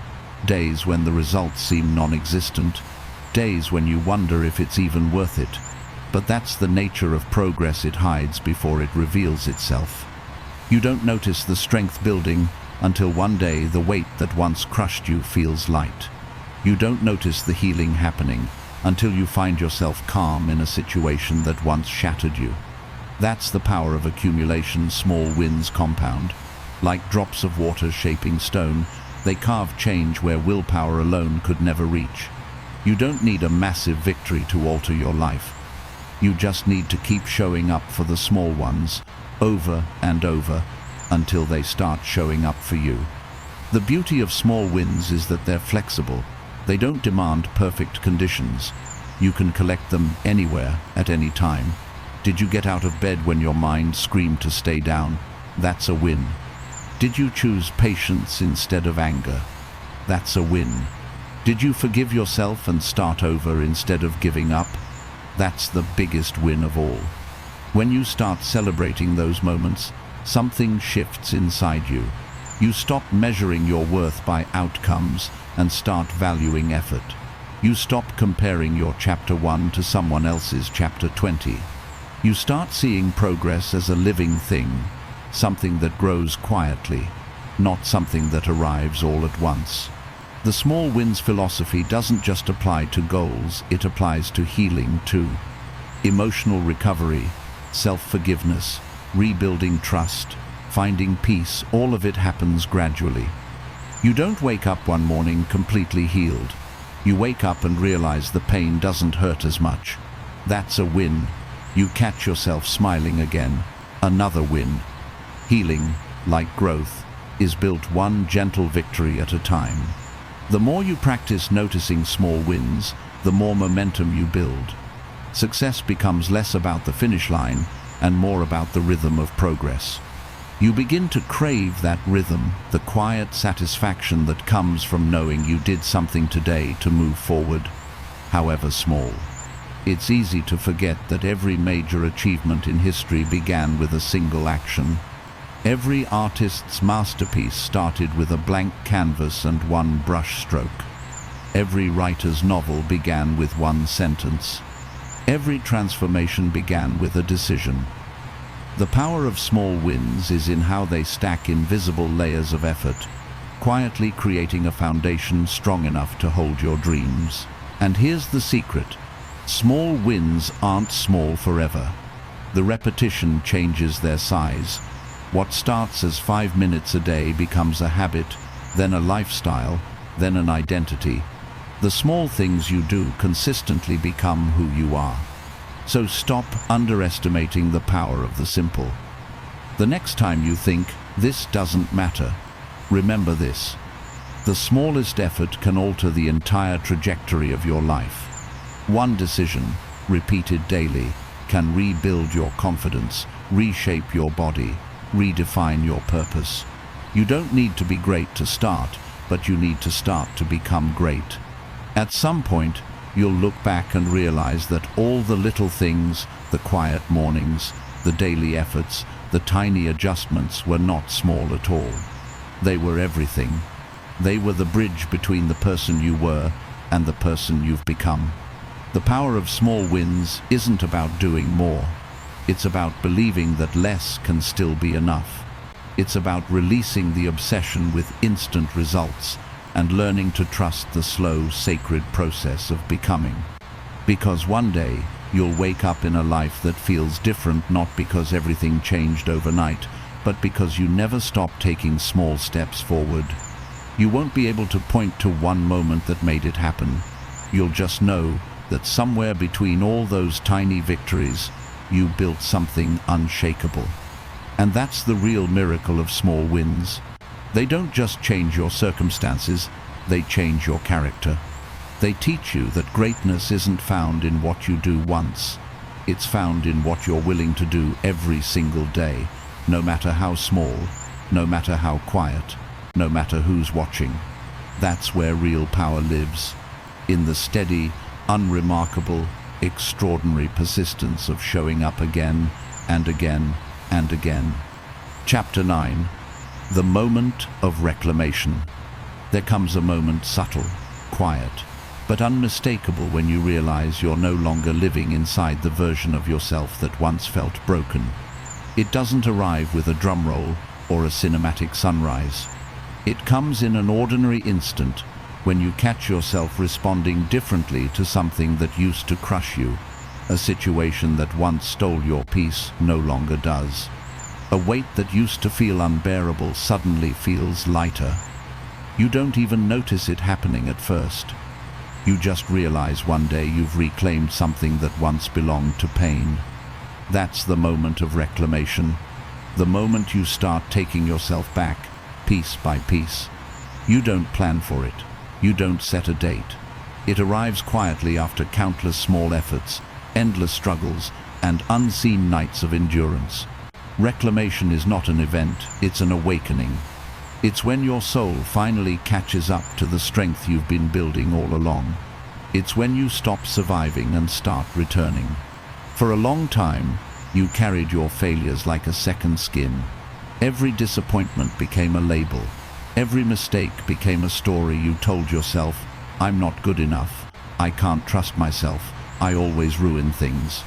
days when the results seem non-existent, days when you wonder if it's even worth it. But that's the nature of progress. It hides before it reveals itself. You don't notice the strength building until one day the weight that once crushed you feels light. You don't notice the healing happening until you find yourself calm in a situation that once shattered you. That's the power of accumulation. Small wins compound. Like drops of water shaping stone, they carve change where willpower alone could never reach. You don't need a massive victory to alter your life. You just need to keep showing up for the small ones, over and over, until they start showing up for you. The beauty of small wins is that they're flexible. They don't demand perfect conditions. You can collect them anywhere, at any time. Did you get out of bed when your mind screamed to stay down? That's a win. Did you choose patience instead of anger? That's a win. Did you forgive yourself and start over instead of giving up? That's the biggest win of all. When you start celebrating those moments, something shifts inside you. You stop measuring your worth by outcomes and start valuing effort. You stop comparing your chapter 1 to someone else's chapter 20. You start seeing progress as a living thing, something that grows quietly, not something that arrives all at once. The small wins philosophy doesn't just apply to goals, it applies to healing too. Emotional recovery, self-forgiveness, rebuilding trust, finding peace, all of it happens gradually. You don't wake up one morning completely healed. You wake up and realize the pain doesn't hurt as much. That's a win. You catch yourself smiling again. Another win. Healing, like growth, is built one gentle victory at a time. The more you practice noticing small wins, the more momentum you build. Success becomes less about the finish line and more about the rhythm of progress. You begin to crave that rhythm, the quiet satisfaction that comes from knowing you did something today to move forward, however small. It's easy to forget that every major achievement in history began with a single action. Every artist's masterpiece started with a blank canvas and one brush stroke. Every writer's novel began with one sentence. Every transformation began with a decision. The power of small wins is in how they stack invisible layers of effort, quietly creating a foundation strong enough to hold your dreams. And here's the secret. Small wins aren't small forever. The repetition changes their size. What starts as 5 minutes a day becomes a habit, then a lifestyle, then an identity. The small things you do consistently become who you are. So stop underestimating the power of the simple. The next time you think, "This doesn't matter," remember this. The smallest effort can alter the entire trajectory of your life. One decision, repeated daily, can rebuild your confidence, reshape your body, redefine your purpose. You don't need to be great to start, but you need to start to become great. At some point, you'll look back and realize that all the little things, the quiet mornings, the daily efforts, the tiny adjustments were not small at all. They were everything. They were the bridge between the person you were and the person you've become. The power of small wins isn't about doing more. It's about believing that less can still be enough. It's about releasing the obsession with instant results and learning to trust the slow, sacred process of becoming. Because one day, you'll wake up in a life that feels different, not because everything changed overnight, but because you never stopped taking small steps forward. You won't be able to point to one moment that made it happen. You'll just know that somewhere between all those tiny victories, you built something unshakable. And that's the real miracle of small wins. They don't just change your circumstances, they change your character. They teach you that greatness isn't found in what you do once. It's found in what you're willing to do every single day, no matter how small, no matter how quiet, no matter who's watching. That's where real power lives, in the steady, unremarkable, extraordinary persistence of showing up again and again and again. Chapter 9. The moment of reclamation. There comes a moment subtle, quiet, but unmistakable when you realize you're no longer living inside the version of yourself that once felt broken. It doesn't arrive with a drum roll or a cinematic sunrise. It comes in an ordinary instant when you catch yourself responding differently to something that used to crush you. A situation that once stole your peace no longer does. A weight that used to feel unbearable suddenly feels lighter. You don't even notice it happening at first. You just realize one day you've reclaimed something that once belonged to pain. That's the moment of reclamation. The moment you start taking yourself back, piece by piece. You don't plan for it. You don't set a date. It arrives quietly after countless small efforts, endless struggles, and unseen nights of endurance. Reclamation is not an event, it's an awakening. It's when your soul finally catches up to the strength you've been building all along. It's when you stop surviving and start returning. For a long time, you carried your failures like a second skin. Every disappointment became a label. Every mistake became a story you told yourself. I'm not good enough. I can't trust myself. I always ruin things.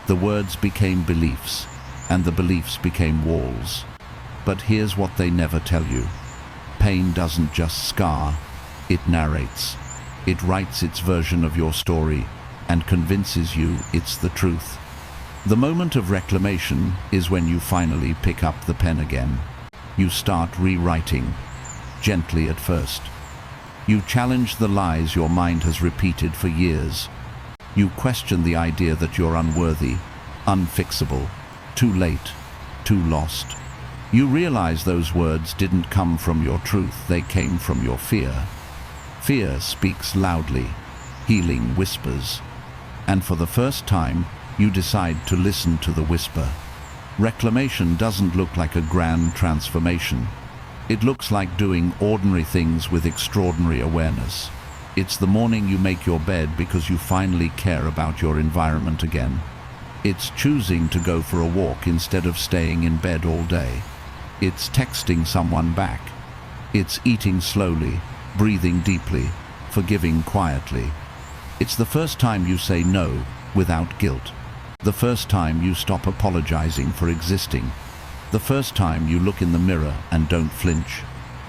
The words became beliefs, and the beliefs became walls. But here's what they never tell you. Pain doesn't just scar, it narrates. It writes its version of your story and convinces you it's the truth. The moment of reclamation is when you finally pick up the pen again. You start rewriting, gently at first. You challenge the lies your mind has repeated for years. You question the idea that you're unworthy, unfixable, too late, too lost. You realize those words didn't come from your truth, they came from your fear. Fear speaks loudly, healing whispers. And for the first time, you decide to listen to the whisper. Reclamation doesn't look like a grand transformation. It looks like doing ordinary things with extraordinary awareness. It's the morning you make your bed because you finally care about your environment again. It's choosing to go for a walk instead of staying in bed all day. It's texting someone back. It's eating slowly, breathing deeply, forgiving quietly. It's the first time you say no without guilt. The first time you stop apologizing for existing. The first time you look in the mirror and don't flinch.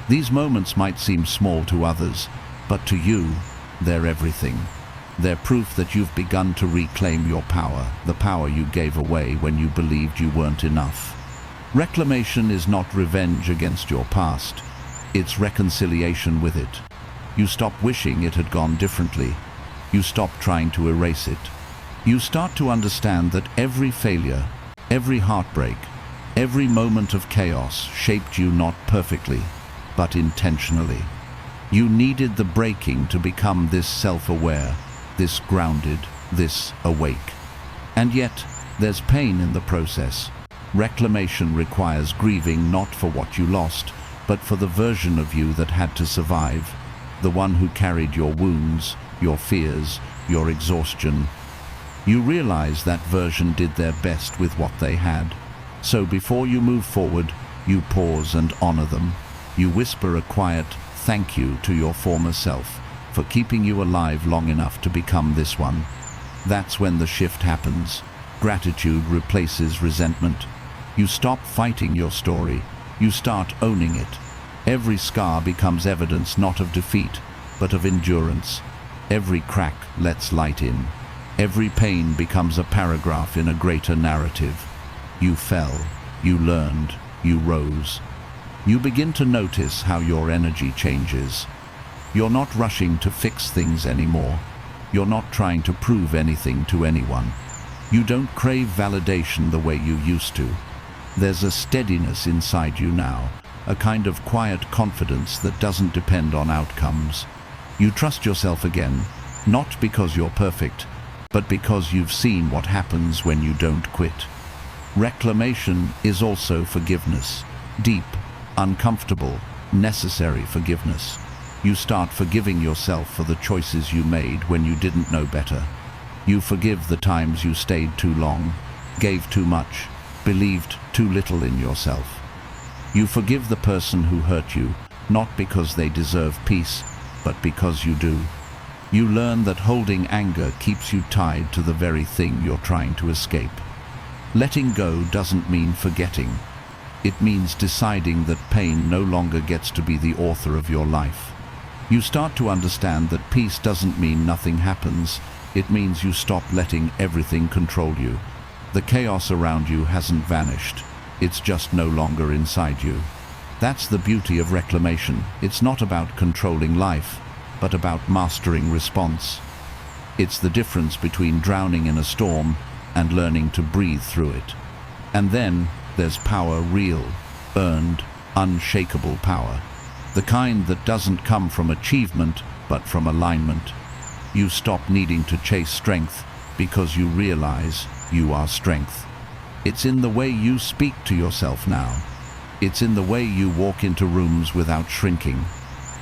These moments might seem small to others, but to you, they're everything. They're proof that you've begun to reclaim your power, the power you gave away when you believed you weren't enough. Reclamation is not revenge against your past. It's reconciliation with it. You stop wishing it had gone differently. You stop trying to erase it. You start to understand that every failure, every heartbreak, every moment of chaos shaped you not perfectly, but intentionally. You needed the breaking to become this self-aware, this grounded, this awake. And yet, there's pain in the process. Reclamation requires grieving not for what you lost, but for the version of you that had to survive, the one who carried your wounds, your fears, your exhaustion. You realize that version did their best with what they had. So before you move forward, you pause and honor them. You whisper a quiet thank you to your former self for keeping you alive long enough to become this one. That's when the shift happens. Gratitude replaces resentment. You stop fighting your story. You start owning it. Every scar becomes evidence not of defeat, but of endurance. Every crack lets light in. Every pain becomes a paragraph in a greater narrative. You fell, you learned, you rose. You begin to notice how your energy changes. You're not rushing to fix things anymore. You're not trying to prove anything to anyone. You don't crave validation the way you used to. There's a steadiness inside you now, a kind of quiet confidence that doesn't depend on outcomes. You trust yourself again, not because you're perfect, but because you've seen what happens when you don't quit. Reclamation is also forgiveness. Deep, uncomfortable, necessary forgiveness. You start forgiving yourself for the choices you made when you didn't know better. You forgive the times you stayed too long, gave too much, believed too little in yourself. You forgive the person who hurt you, not because they deserve peace, but because you do. You learn that holding anger keeps you tied to the very thing you're trying to escape. Letting go doesn't mean forgetting. It means deciding that pain no longer gets to be the author of your life. You start to understand that peace doesn't mean nothing happens. It means you stop letting everything control you. The chaos around you hasn't vanished. It's just no longer inside you. That's the beauty of reclamation. It's not about controlling life, but about mastering response. It's the difference between drowning in a storm and learning to breathe through it. And then there's power, real, earned, unshakable power. The kind that doesn't come from achievement, but from alignment. You stop needing to chase strength because you realize you are strength. It's in the way you speak to yourself now. It's in the way you walk into rooms without shrinking.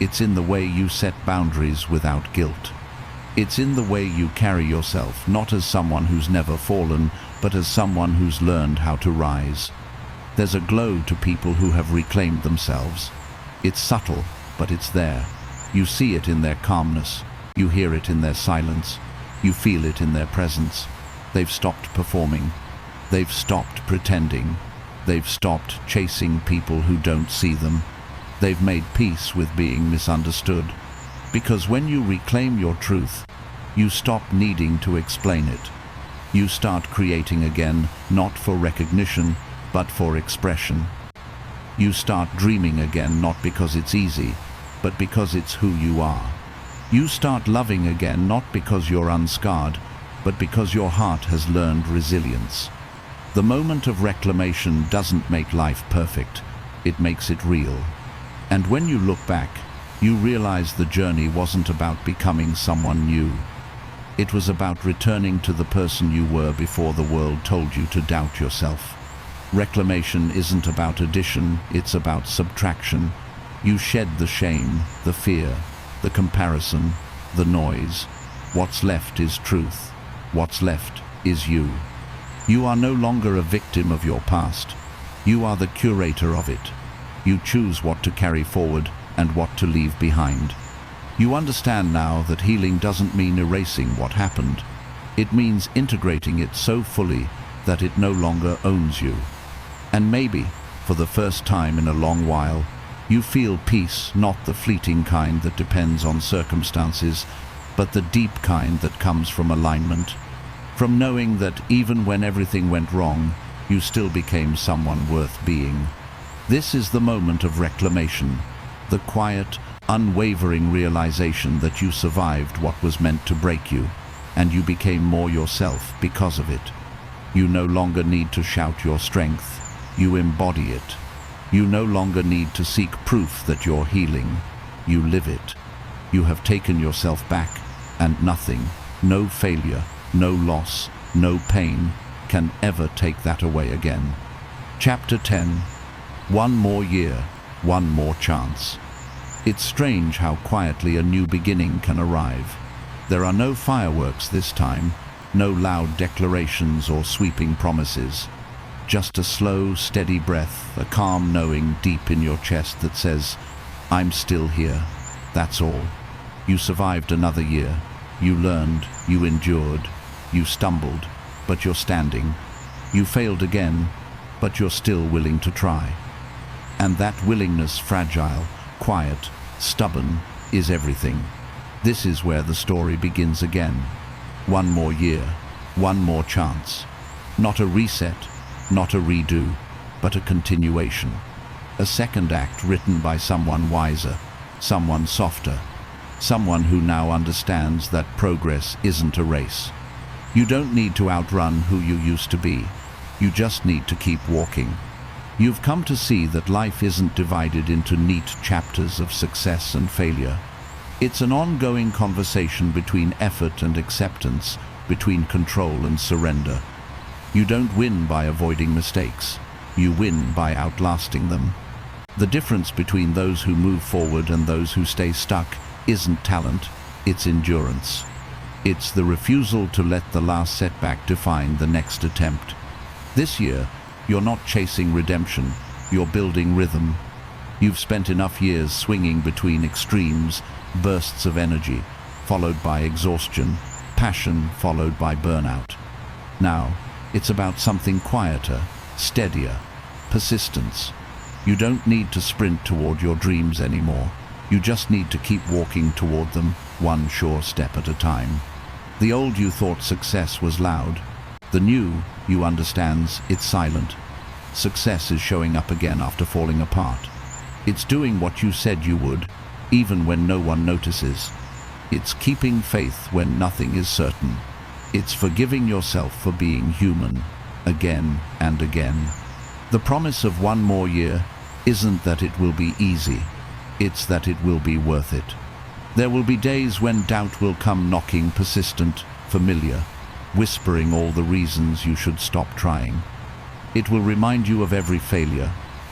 It's in the way you set boundaries without guilt. It's in the way you carry yourself, not as someone who's never fallen, but as someone who's learned how to rise. There's a glow to people who have reclaimed themselves. It's subtle, but it's there. You see it in their calmness. You hear it in their silence. You feel it in their presence. They've stopped performing. They've stopped pretending. They've stopped chasing people who don't see them. They've made peace with being misunderstood. Because when you reclaim your truth, you stop needing to explain it. You start creating again, not for recognition, but for expression. You start dreaming again, not because it's easy, but because it's who you are. You start loving again, not because you're unscarred, but because your heart has learned resilience. The moment of reclamation doesn't make life perfect, it makes it real. And when you look back, you realize the journey wasn't about becoming someone new. It was about returning to the person you were before the world told you to doubt yourself. Reclamation isn't about addition, it's about subtraction. You shed the shame, the fear, the comparison, the noise. What's left is truth. What's left is you. You are no longer a victim of your past. You are the curator of it. You choose what to carry forward and what to leave behind. You understand now that healing doesn't mean erasing what happened. It means integrating it so fully that it no longer owns you. And maybe, for the first time in a long while, you feel peace, not the fleeting kind that depends on circumstances, but the deep kind that comes from alignment. From knowing that even when everything went wrong, you still became someone worth being. This is the moment of reclamation, the quiet, unwavering realization that you survived what was meant to break you. and you became more yourself because of it. You no longer need to shout your strength, you embody it. You no longer need to seek proof that you're healing, you live it. You have taken yourself back, and nothing, no failure, no loss, no pain, can ever take that away again. Chapter 10. One more year, one more chance. It's strange how quietly a new beginning can arrive. There are no fireworks this time, no loud declarations or sweeping promises. Just a slow, steady breath, a calm knowing deep in your chest that says, I'm still here, that's all. You survived another year. You learned, you endured, you stumbled, but you're standing. You failed again, but you're still willing to try. And that willingness, fragile, quiet, stubborn, is everything. This is where the story begins again. One more year, one more chance. Not a reset, not a redo, but a continuation. A second act written by someone wiser, someone softer, someone who now understands that progress isn't a race. You don't need to outrun who you used to be. You just need to keep walking. You've come to see that life isn't divided into neat chapters of success and failure. It's an ongoing conversation between effort and acceptance, between control and surrender. You don't win by avoiding mistakes. You win by outlasting them. The difference between those who move forward and those who stay stuck isn't talent, it's endurance. It's the refusal to let the last setback define the next attempt. This year, you're not chasing redemption, you're building rhythm. You've spent enough years swinging between extremes, bursts of energy, followed by exhaustion, passion followed by burnout. Now, it's about something quieter, steadier, persistence. You don't need to sprint toward your dreams anymore. You just need to keep walking toward them, one sure step at a time. The old you thought success was loud. The new you understands it's silent. Success is showing up again after falling apart. It's doing what you said you would, even when no one notices. It's keeping faith when nothing is certain. It's forgiving yourself for being human, again and again. The promise of one more year isn't that it will be easy. It's that it will be worth it. There will be days when doubt will come knocking, persistent, familiar, whispering all the reasons you should stop trying. It will remind you of every failure,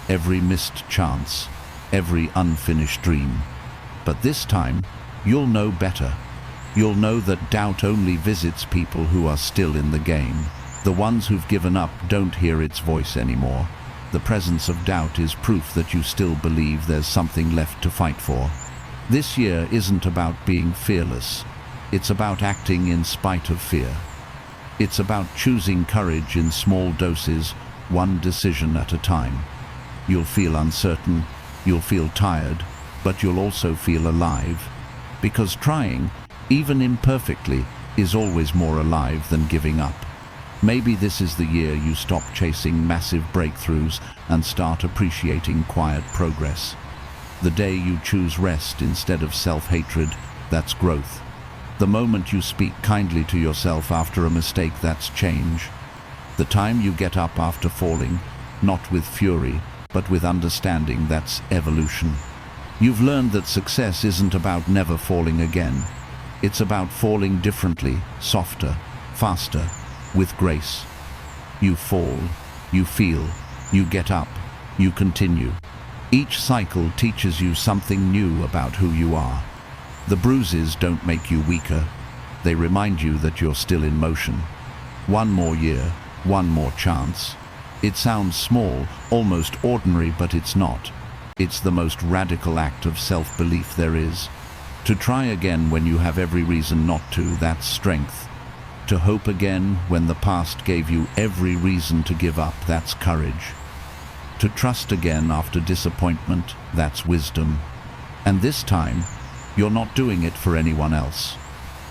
every missed chance, every unfinished dream. But this time, you'll know better. You'll know that doubt only visits people who are still in the game. The ones who've given up don't hear its voice anymore. The presence of doubt is proof that you still believe there's something left to fight for. This year isn't about being fearless. It's about acting in spite of fear. It's about choosing courage in small doses, one decision at a time. You'll feel uncertain, you'll feel tired, but you'll also feel alive. Because trying, even imperfectly, is always more alive than giving up. Maybe this is the year you stop chasing massive breakthroughs and start appreciating quiet progress. The day you choose rest instead of self-hatred, that's growth. The moment you speak kindly to yourself after a mistake, that's change. The time you get up after falling, not with fury, but with understanding, that's evolution. You've learned that success isn't about never falling again. It's about falling differently, softer, faster, with grace. You fall, you feel, you get up, you continue. Each cycle teaches you something new about who you are. The bruises don't make you weaker. They remind you that you're still in motion. One more year, one more chance. It sounds small, almost ordinary, but it's not. It's the most radical act of self-belief there is. To try again when you have every reason not to, that's strength. To hope again when the past gave you every reason to give up, that's courage. To trust again after disappointment, that's wisdom. And this time, you're not doing it for anyone else.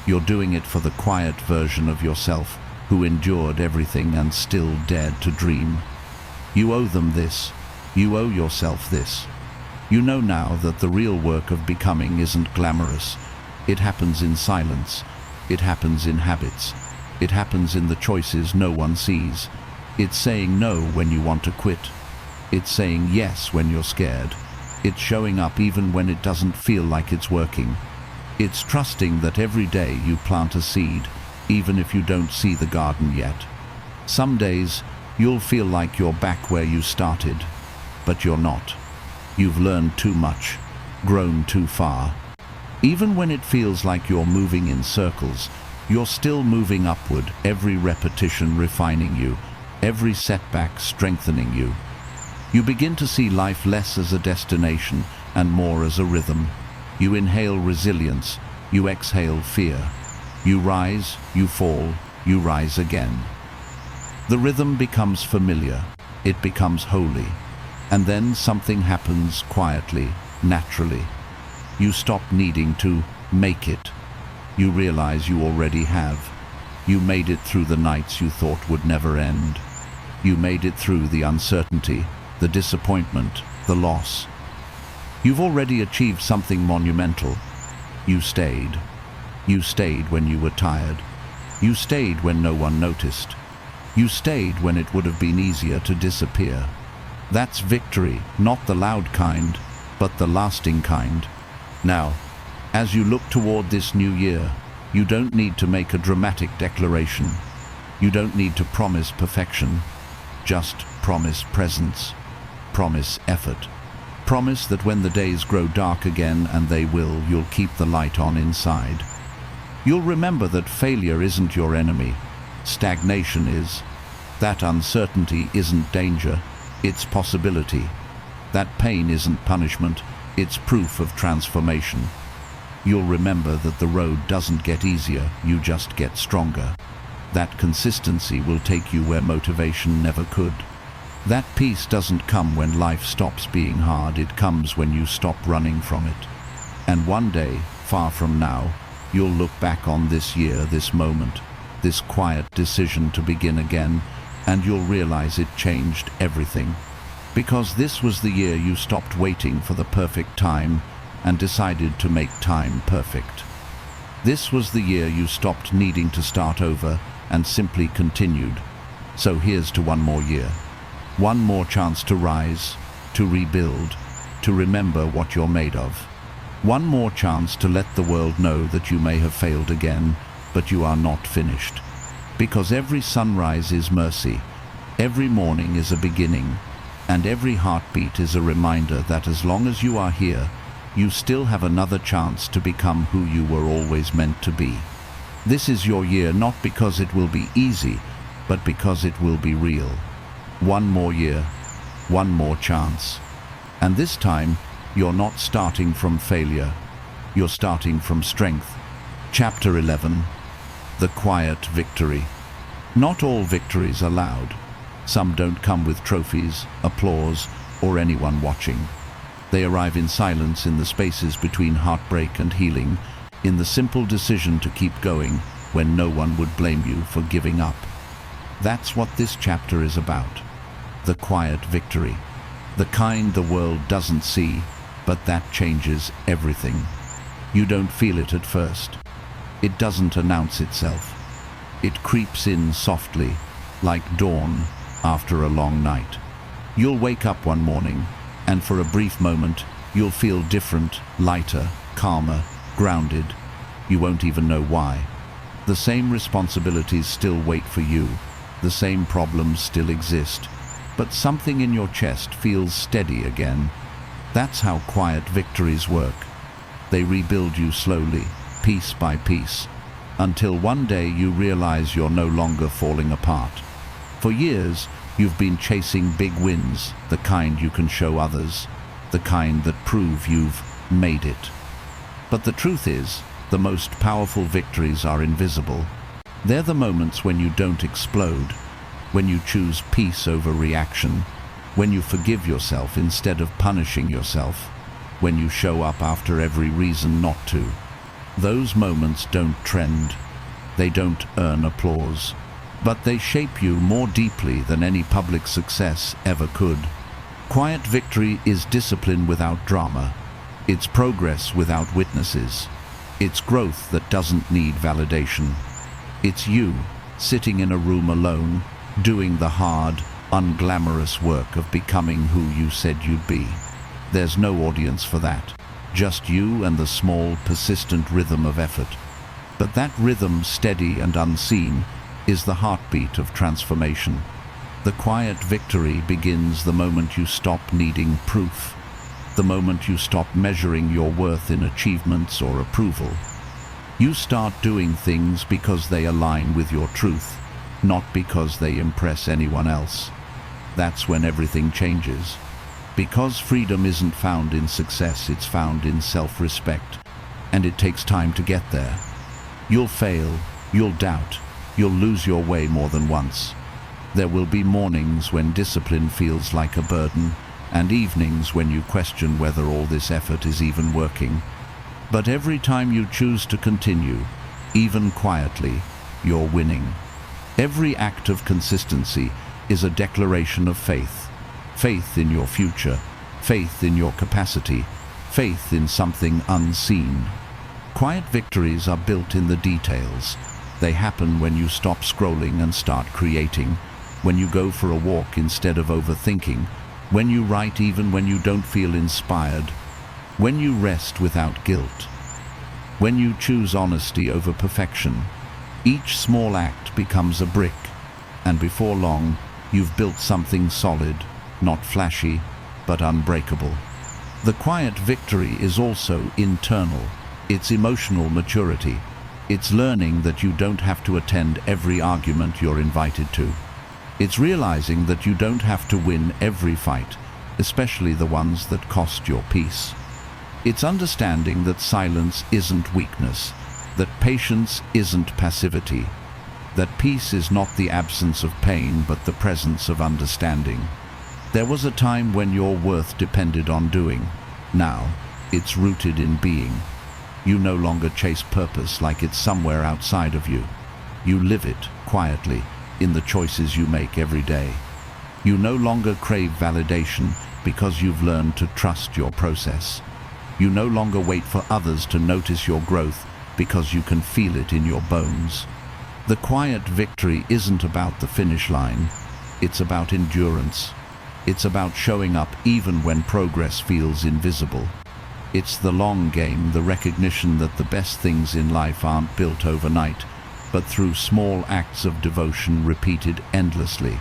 You're doing it for the quiet version of yourself who endured everything and still dared to dream. You owe them this. You owe yourself this. You know now that the real work of becoming isn't glamorous. It happens in silence, It happens in habits. It happens in the choices no one sees. It's saying no when you want to quit. It's saying yes when you're scared. It's showing up even when it doesn't feel like it's working. It's trusting that every day you plant a seed, even if you don't see the garden yet. Some days, you'll feel like you're back where you started, but you're not. You've learned too much, grown too far. Even when it feels like you're moving in circles, you're still moving upward, every repetition refining you, every setback strengthening you. You begin to see life less as a destination and more as a rhythm. You inhale resilience, you exhale fear. You rise, you fall, you rise again. The rhythm becomes familiar, it becomes holy, and then something happens quietly, naturally. You stop needing to make it. You realize you already have. You made it through the nights you thought would never end. You made it through the uncertainty, the disappointment, the loss. You've already achieved something monumental. You stayed. You stayed when you were tired. You stayed when no one noticed. You stayed when it would have been easier to disappear. That's victory, not the loud kind, but the lasting kind. Now, as you look toward this new year, you don't need to make a dramatic declaration. You don't need to promise perfection. Just promise presence. Promise effort. Promise that when the days grow dark again, and they will, you'll keep the light on inside. You'll remember that failure isn't your enemy. Stagnation is. That uncertainty isn't danger, it's possibility. That pain isn't punishment, it's proof of transformation. You'll remember that the road doesn't get easier, you just get stronger. That consistency will take you where motivation never could. That peace doesn't come when life stops being hard, it comes when you stop running from it. And one day, far from now, you'll look back on this year, this moment, this quiet decision to begin again, and you'll realize it changed everything. Because this was the year you stopped waiting for the perfect time and decided to make time perfect. This was the year you stopped needing to start over and simply continued. So here's to one more year. One more chance to rise, to rebuild, to remember what you're made of. One more chance to let the world know that you may have failed again, but you are not finished. Because every sunrise is mercy, every morning is a beginning, and every heartbeat is a reminder that as long as you are here, you still have another chance to become who you were always meant to be. This is your year not because it will be easy, but because it will be real. One more year, one more chance. And this time, you're not starting from failure, you're starting from strength. Chapter 11. The Quiet Victory. Not all victories are loud. Some don't come with trophies, applause, or anyone watching. They arrive in silence, in the spaces between heartbreak and healing, in the simple decision to keep going when no one would blame you for giving up. That's what this chapter is about. The quiet victory. The kind the world doesn't see, but that changes everything. You don't feel it at first. It doesn't announce itself. It creeps in softly, like dawn after a long night. You'll wake up one morning, and for a brief moment, you'll feel different, lighter, calmer, grounded. You won't even know why. The same responsibilities still wait for you. The same problems still exist. But something in your chest feels steady again. That's how quiet victories work. They rebuild you slowly, piece by piece, until one day you realize you're no longer falling apart. For years, you've been chasing big wins, the kind you can show others, the kind that prove you've made it. But the truth is, the most powerful victories are invisible. They're the moments when you don't explode, when you choose peace over reaction, when you forgive yourself instead of punishing yourself, when you show up after every reason not to. Those moments don't trend. They don't earn applause. But they shape you more deeply than any public success ever could. Quiet victory is discipline without drama. It's progress without witnesses. It's growth that doesn't need validation. It's you, sitting in a room alone, doing the hard, unglamorous work of becoming who you said you'd be. There's no audience for that. Just you and the small, persistent rhythm of effort. But that rhythm, steady and unseen, is the heartbeat of transformation. The quiet victory begins the moment you stop needing proof, the moment you stop measuring your worth in achievements or approval. You start doing things because they align with your truth, not because they impress anyone else. That's when everything changes. Because freedom isn't found in success, it's found in self-respect, and it takes time to get there. You'll fail, you'll doubt, you'll lose your way more than once. There will be mornings when discipline feels like a burden, and evenings when you question whether all this effort is even working. But every time you choose to continue, even quietly, you're winning. Every act of consistency is a declaration of faith. Faith in your future, faith in your capacity, faith in something unseen. Quiet victories are built in the details. They happen when you stop scrolling and start creating, when you go for a walk instead of overthinking, when you write even when you don't feel inspired, when you rest without guilt, when you choose honesty over perfection. Each small act becomes a brick, and before long, you've built something solid, not flashy, but unbreakable. The quiet victory is also internal. It's emotional maturity. It's learning that you don't have to attend every argument you're invited to. It's realizing that you don't have to win every fight, especially the ones that cost your peace. It's understanding that silence isn't weakness, that patience isn't passivity, that peace is not the absence of pain but the presence of understanding. There was a time when your worth depended on doing. Now, it's rooted in being. You no longer chase purpose like it's somewhere outside of you. You live it quietly in the choices you make every day. You no longer crave validation because you've learned to trust your process. You no longer wait for others to notice your growth because you can feel it in your bones. The quiet victory isn't about the finish line. It's about endurance. It's about showing up even when progress feels invisible. It's the long game, the recognition that the best things in life aren't built overnight, but through small acts of devotion repeated endlessly.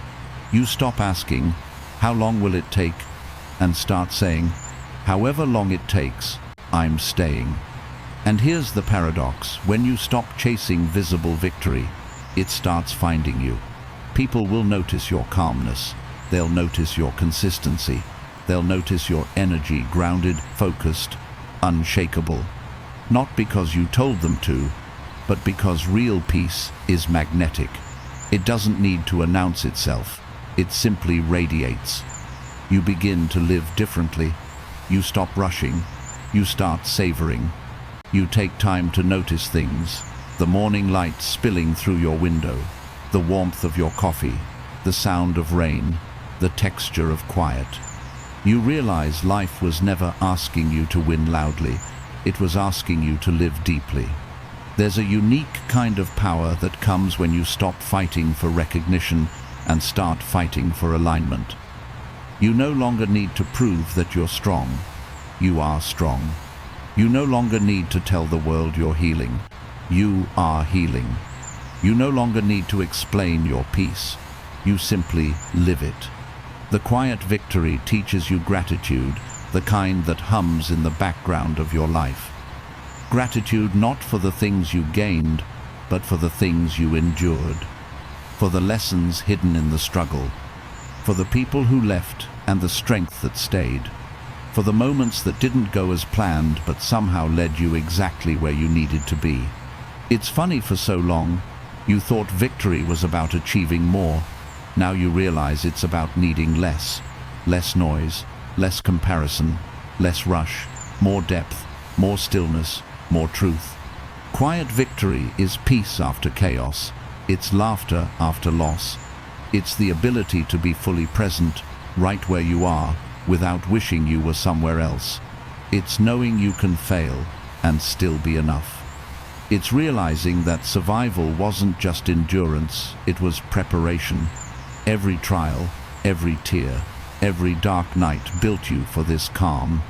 You stop asking, "How long will it take?" and start saying, "However long it takes, I'm staying." And here's the paradox: when you stop chasing visible victory, it starts finding you. People will notice your calmness. They'll notice your consistency. They'll notice your energy, grounded, focused, unshakable. Not because you told them to, but because real peace is magnetic. It doesn't need to announce itself. It simply radiates. You begin to live differently. You stop rushing. You start savoring. You take time to notice things. The morning light spilling through your window, the warmth of your coffee, the sound of rain, the texture of quiet. You realize life was never asking you to win loudly. It was asking you to live deeply. There's a unique kind of power that comes when you stop fighting for recognition and start fighting for alignment. You no longer need to prove that you're strong. You are strong. You no longer need to tell the world you're healing. You are healing. You no longer need to explain your peace. You simply live it. The quiet victory teaches you gratitude, the kind that hums in the background of your life. Gratitude not for the things you gained, but for the things you endured, for the lessons hidden in the struggle, for the people who left and the strength that stayed, for the moments that didn't go as planned but somehow led you exactly where you needed to be. It's funny, for so long, you thought victory was about achieving more. Now you realize it's about needing less. Less noise, less comparison, less rush, more depth, more stillness, more truth. Quiet victory is peace after chaos. It's laughter after loss. It's the ability to be fully present, right where you are, without wishing you were somewhere else. It's knowing you can fail and still be enough. It's realizing that survival wasn't just endurance, it was preparation. Every trial, every tear, every dark night built you for this calm.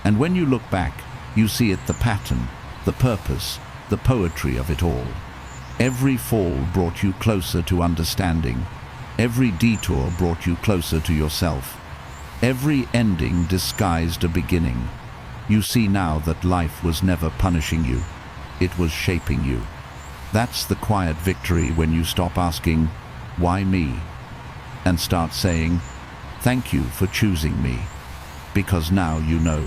And when you look back, you see it, the pattern, the purpose, the poetry of it all. Every fall brought you closer to understanding. Every detour brought you closer to yourself. Every ending disguised a beginning. You see now that life was never punishing you. It was shaping you. That's the quiet victory, when you stop asking, "Why me?" and start saying, "Thank you for choosing me." Because now you know,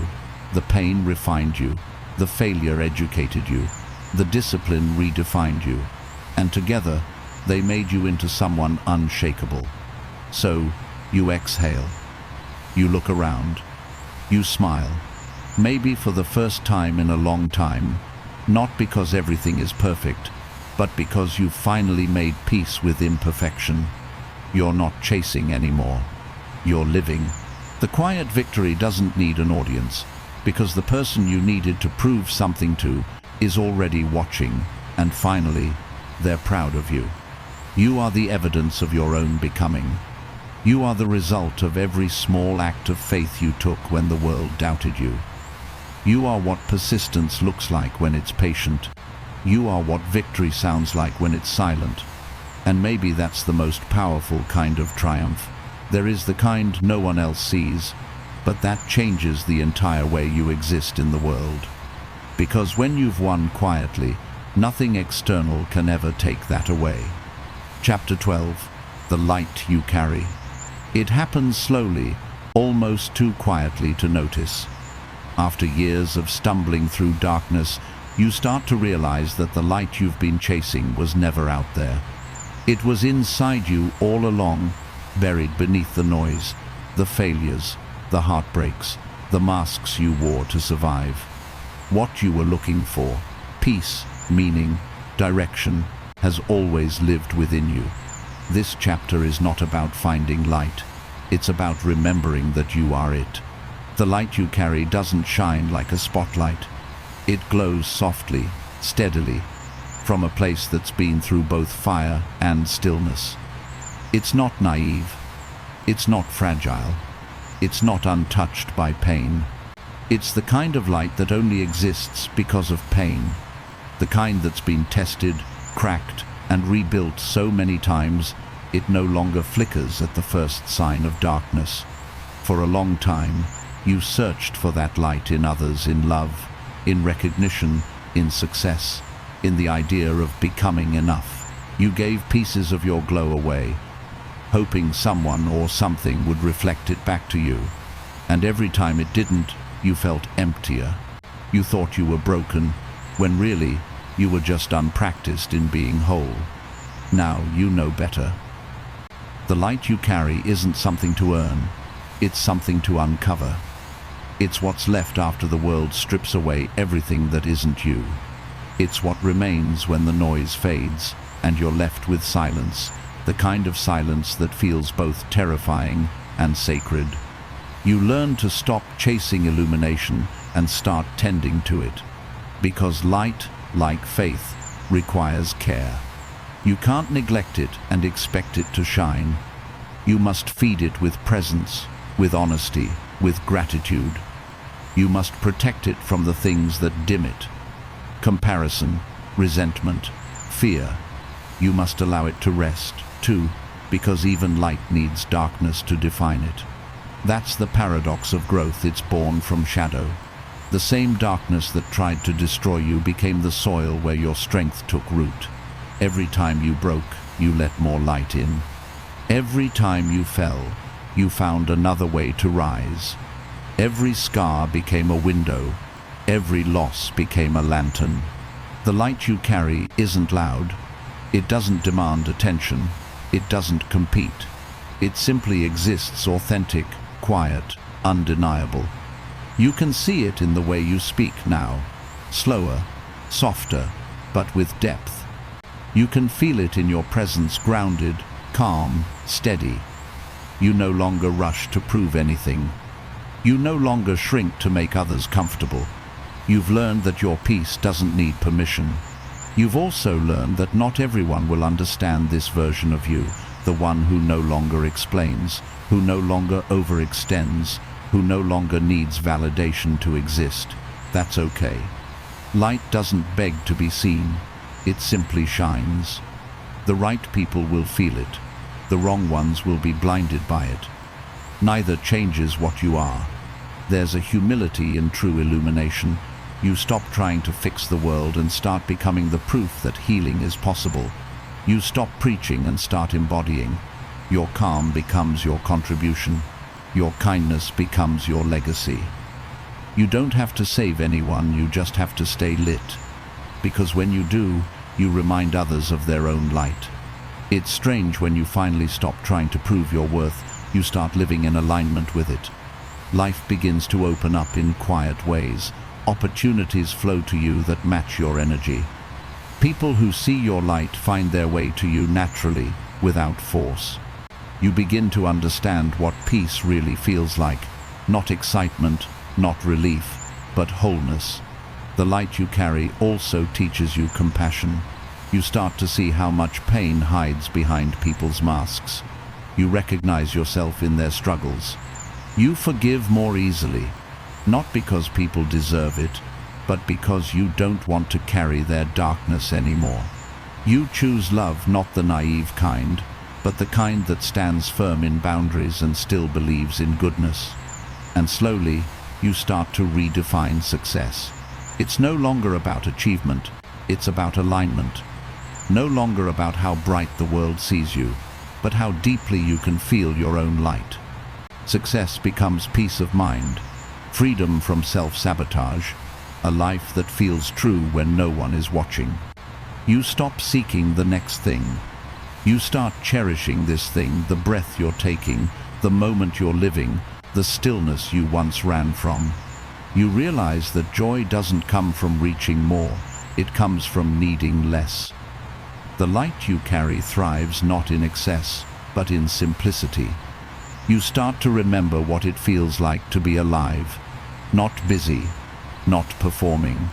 the pain refined you, the failure educated you, the discipline redefined you, and together they made you into someone unshakable. So, you exhale. You look around. You smile. Maybe for the first time in a long time, not because everything is perfect, but because you've finally made peace with imperfection. You're not chasing anymore. You're living. The quiet victory doesn't need an audience, because the person you needed to prove something to is already watching, and finally, they're proud of you. You are the evidence of your own becoming. You are the result of every small act of faith you took when the world doubted you. You are what persistence looks like when it's patient. You are what victory sounds like when it's silent. And maybe that's the most powerful kind of triumph. There is the kind no one else sees, but that changes the entire way you exist in the world. Because when you've won quietly, nothing external can ever take that away. Chapter 12. The light you carry. It happens slowly, almost too quietly to notice. After years of stumbling through darkness, you start to realize that the light you've been chasing was never out there. It was inside you all along, buried beneath the noise, the failures, the heartbreaks, the masks you wore to survive. What you were looking for, peace, meaning, direction, has always lived within you. This chapter is not about finding light. It's about remembering that you are it. The light you carry doesn't shine like a spotlight. It glows softly, steadily, from a place that's been through both fire and stillness. It's not naive. It's not fragile. It's not untouched by pain. It's the kind of light that only exists because of pain. The kind that's been tested, cracked, and rebuilt so many times, it no longer flickers at the first sign of darkness. For a long time, you searched for that light in others, in love, in recognition, in success, in the idea of becoming enough. You gave pieces of your glow away, hoping someone or something would reflect it back to you. And every time it didn't, you felt emptier. You thought you were broken, when really, you were just unpracticed in being whole. Now you know better. The light you carry isn't something to earn, it's something to uncover. It's what's left after the world strips away everything that isn't you. It's what remains when the noise fades and you're left with silence, the kind of silence that feels both terrifying and sacred. You learn to stop chasing illumination and start tending to it. Because light, like faith, requires care. You can't neglect it and expect it to shine. You must feed it with presence, with honesty, with gratitude. You must protect it from the things that dim it. Comparison, resentment, fear. You must allow it to rest, too, because even light needs darkness to define it. That's the paradox of growth. It's born from shadow. The same darkness that tried to destroy you became the soil where your strength took root. Every time you broke, you let more light in. Every time you fell, you found another way to rise. Every scar became a window. Every loss became a lantern. The light you carry isn't loud. It doesn't demand attention. It doesn't compete. It simply exists, authentic, quiet, undeniable. You can see it in the way you speak now, slower, softer, but with depth. You can feel it in your presence, grounded, calm, steady. You no longer rush to prove anything. You no longer shrink to make others comfortable. You've learned that your peace doesn't need permission. You've also learned that not everyone will understand this version of you, the one who no longer explains, who no longer overextends, who no longer needs validation to exist. That's okay. Light doesn't beg to be seen, it simply shines. The right people will feel it, the wrong ones will be blinded by it. Neither changes what you are. There's a humility in true illumination. You stop trying to fix the world and start becoming the proof that healing is possible. You stop preaching and start embodying. Your calm becomes your contribution. Your kindness becomes your legacy. You don't have to save anyone, you just have to stay lit. Because when you do, you remind others of their own light. It's strange when you finally stop trying to prove your worth, you start living in alignment with it. Life begins to open up in quiet ways. Opportunities flow to you that match your energy. People who see your light find their way to you naturally, without force. You begin to understand what peace really feels like. Not excitement, not relief, but wholeness. The light you carry also teaches you compassion. You start to see how much pain hides behind people's masks. You recognize yourself in their struggles. You forgive more easily, not because people deserve it, but because you don't want to carry their darkness anymore. You choose love, not the naive kind, but the kind that stands firm in boundaries and still believes in goodness. And slowly, you start to redefine success. It's no longer about achievement, it's about alignment. No longer about how bright the world sees you, but how deeply you can feel your own light. Success becomes peace of mind, freedom from self-sabotage, a life that feels true when no one is watching. You stop seeking the next thing. You start cherishing this thing, the breath you're taking, the moment you're living, the stillness you once ran from. You realize that joy doesn't come from reaching more, it comes from needing less. The light you carry thrives not in excess, but in simplicity. You start to remember what it feels like to be alive, not busy, not performing,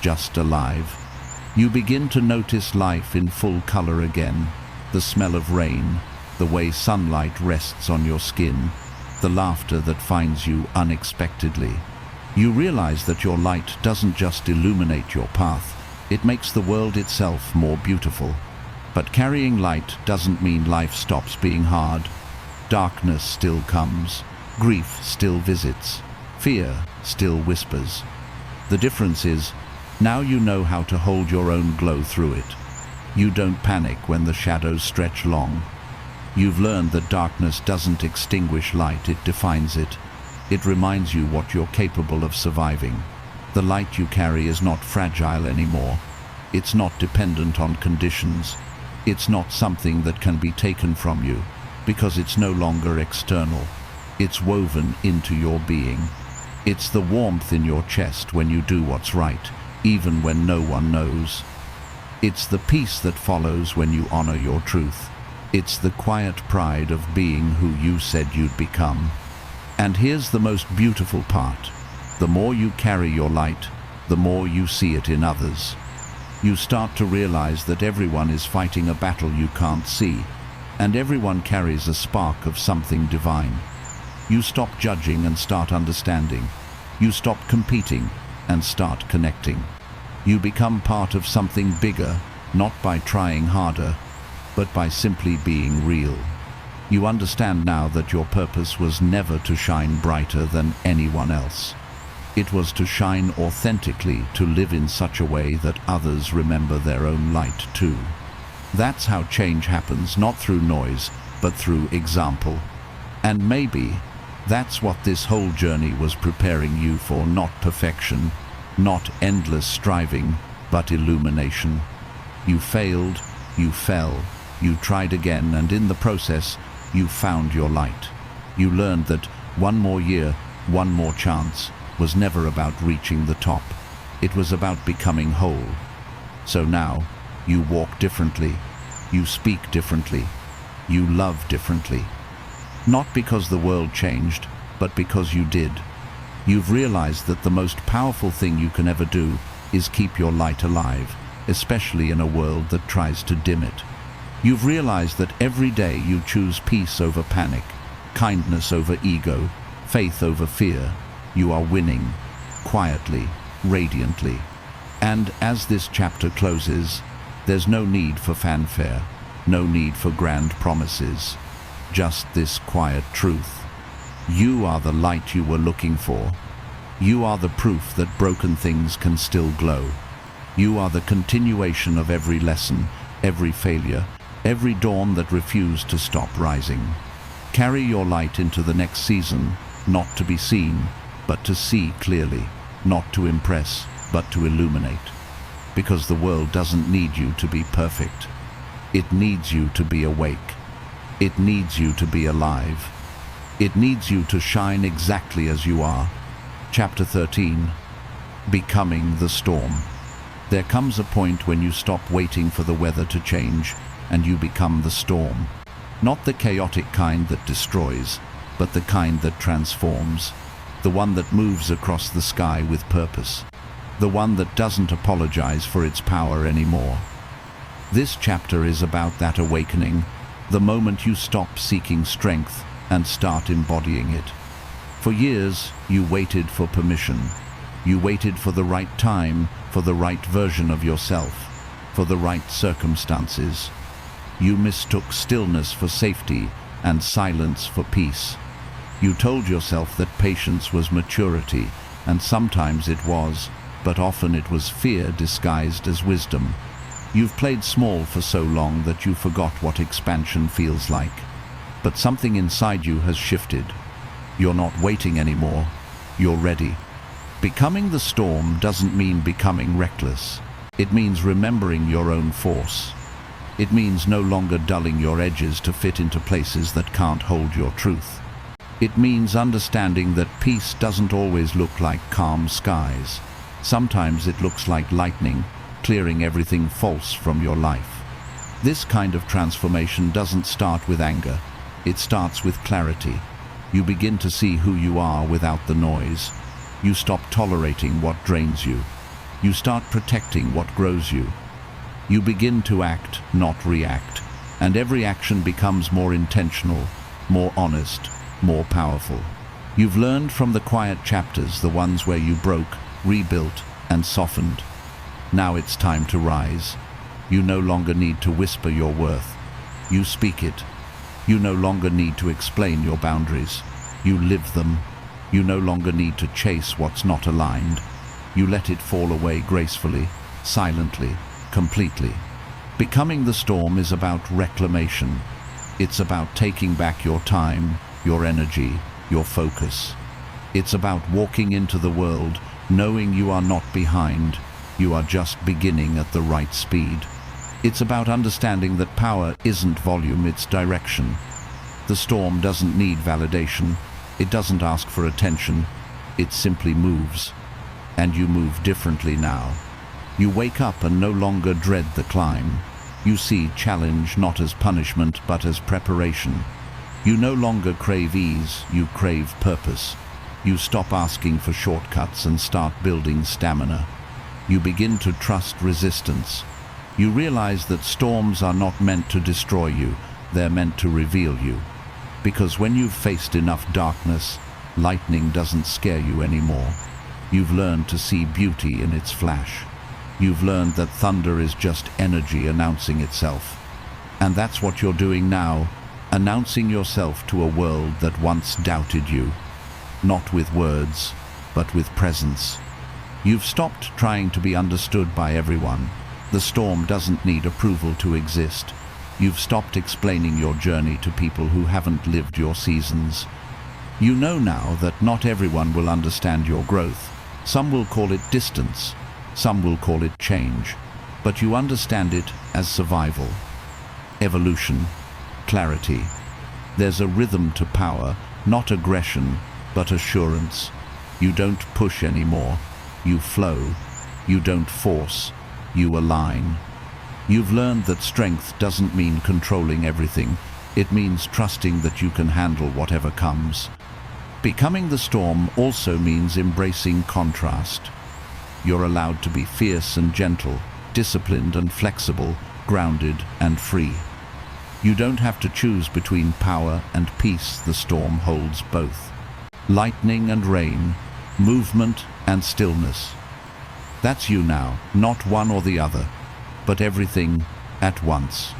just alive. You begin to notice life in full color again, the smell of rain, the way sunlight rests on your skin, the laughter that finds you unexpectedly. You realize that your light doesn't just illuminate your path, it makes the world itself more beautiful. But carrying light doesn't mean life stops being hard. Darkness still comes, grief still visits, fear still whispers. The difference is, now you know how to hold your own glow through it. You don't panic when the shadows stretch long. You've learned that darkness doesn't extinguish light, it defines it. It reminds you what you're capable of surviving. The light you carry is not fragile anymore. It's not dependent on conditions. It's not something that can be taken from you, because it's no longer external. It's woven into your being. It's the warmth in your chest when you do what's right, even when no one knows. It's the peace that follows when you honor your truth. It's the quiet pride of being who you said you'd become. And here's the most beautiful part. The more you carry your light, the more you see it in others. You start to realize that everyone is fighting a battle you can't see, and everyone carries a spark of something divine. You stop judging and start understanding. You stop competing and start connecting. You become part of something bigger, not by trying harder, but by simply being real. You understand now that your purpose was never to shine brighter than anyone else. It was to shine authentically, to live in such a way that others remember their own light too. That's how change happens, not through noise, but through example. And maybe that's what this whole journey was preparing you for, not perfection, not endless striving, but illumination. You failed, you fell, you tried again, and in the process, you found your light. You learned that one more year, one more chance, was never about reaching the top. It was about becoming whole. So now, you walk differently, you speak differently, you love differently. Not because the world changed, but because you did. You've realized that the most powerful thing you can ever do is keep your light alive, especially in a world that tries to dim it. You've realized that every day you choose peace over panic, kindness over ego, faith over fear. You are winning, quietly, radiantly. And as this chapter closes, there's no need for fanfare, no need for grand promises, just this quiet truth. You are the light you were looking for. You are the proof that broken things can still glow. You are the continuation of every lesson, every failure, every dawn that refused to stop rising. Carry your light into the next season, not to be seen, but to see clearly, not to impress, but to illuminate. Because the world doesn't need you to be perfect. It needs you to be awake. It needs you to be alive. It needs you to shine exactly as you are. Chapter 13. Becoming the storm. There comes a point when you stop waiting for the weather to change and you become the storm. Not the chaotic kind that destroys, but the kind that transforms. The one that moves across the sky with purpose. The one that doesn't apologize for its power anymore. This chapter is about that awakening, the moment you stop seeking strength and start embodying it. For years, you waited for permission. You waited for the right time, for the right version of yourself, for the right circumstances. You mistook stillness for safety and silence for peace. You told yourself that patience was maturity, and sometimes it was, but often it was fear disguised as wisdom. You've played small for so long that you forgot what expansion feels like. But something inside you has shifted. You're not waiting anymore. You're ready. Becoming the storm doesn't mean becoming reckless. It means remembering your own force. It means no longer dulling your edges to fit into places that can't hold your truth. It means understanding that peace doesn't always look like calm skies. Sometimes it looks like lightning, clearing everything false from your life. This kind of transformation doesn't start with anger. It starts with clarity. You begin to see who you are without the noise. You stop tolerating what drains you. You start protecting what grows you. You begin to act, not react, and every action becomes more intentional, more honest, more powerful. You've learned from the quiet chapters, the ones where you broke, rebuilt, and softened. Now it's time to rise. You no longer need to whisper your worth. You speak it. You no longer need to explain your boundaries. You live them. You no longer need to chase what's not aligned. You let it fall away gracefully, silently, completely. Becoming the storm is about reclamation. It's about taking back your time, your energy, your focus. It's about walking into the world, knowing you are not behind. You are just beginning at the right speed. It's about understanding that power isn't volume, it's direction. The storm doesn't need validation. It doesn't ask for attention. It simply moves. And you move differently now. You wake up and no longer dread the climb. You see challenge not as punishment but as preparation. You no longer crave ease, you crave purpose. You stop asking for shortcuts and start building stamina. You begin to trust resistance. You realize that storms are not meant to destroy you, they're meant to reveal you. Because when you've faced enough darkness, lightning doesn't scare you anymore. You've learned to see beauty in its flash. You've learned that thunder is just energy announcing itself. And that's what you're doing now, announcing yourself to a world that once doubted you. Not with words, but with presence. You've stopped trying to be understood by everyone. The storm doesn't need approval to exist. You've stopped explaining your journey to people who haven't lived your seasons. You know now that not everyone will understand your growth. Some will call it distance. Some will call it change. But you understand it as survival, evolution, clarity. There's a rhythm to power, not aggression, but assurance. You don't push anymore. You flow. You don't force. You align. You've learned that strength doesn't mean controlling everything. It means trusting that you can handle whatever comes. Becoming the storm also means embracing contrast. You're allowed to be fierce and gentle, disciplined and flexible, grounded and free. You don't have to choose between power and peace. The storm holds both. Lightning and rain, movement and stillness. That's you now, not one or the other, but everything at once.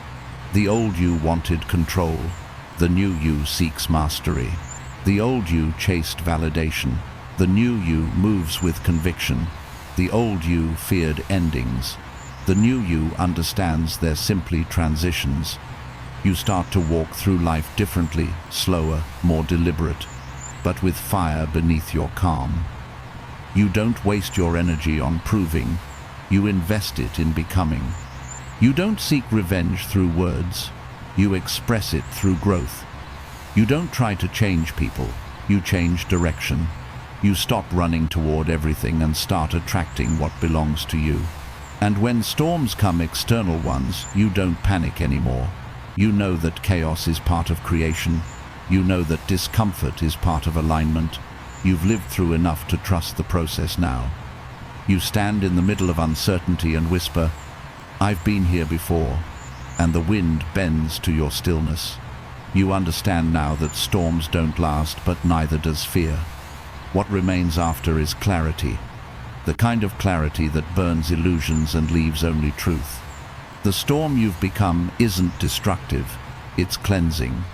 The old you wanted control. The new you seeks mastery. The old you chased validation. The new you moves with conviction. The old you feared endings. The new you understands they're simply transitions. You start to walk through life differently, slower, more deliberate, but with fire beneath your calm. You don't waste your energy on proving, you invest it in becoming. You don't seek revenge through words, you express it through growth. You don't try to change people, you change direction. You stop running toward everything and start attracting what belongs to you. And when storms come, external ones, you don't panic anymore. You know that chaos is part of creation. You know that discomfort is part of alignment. You've lived through enough to trust the process now. You stand in the middle of uncertainty and whisper, "I've been here before," and the wind bends to your stillness. You understand now that storms don't last, but neither does fear. What remains after is clarity, the kind of clarity that burns illusions and leaves only truth. The storm you've become isn't destructive, it's cleansing.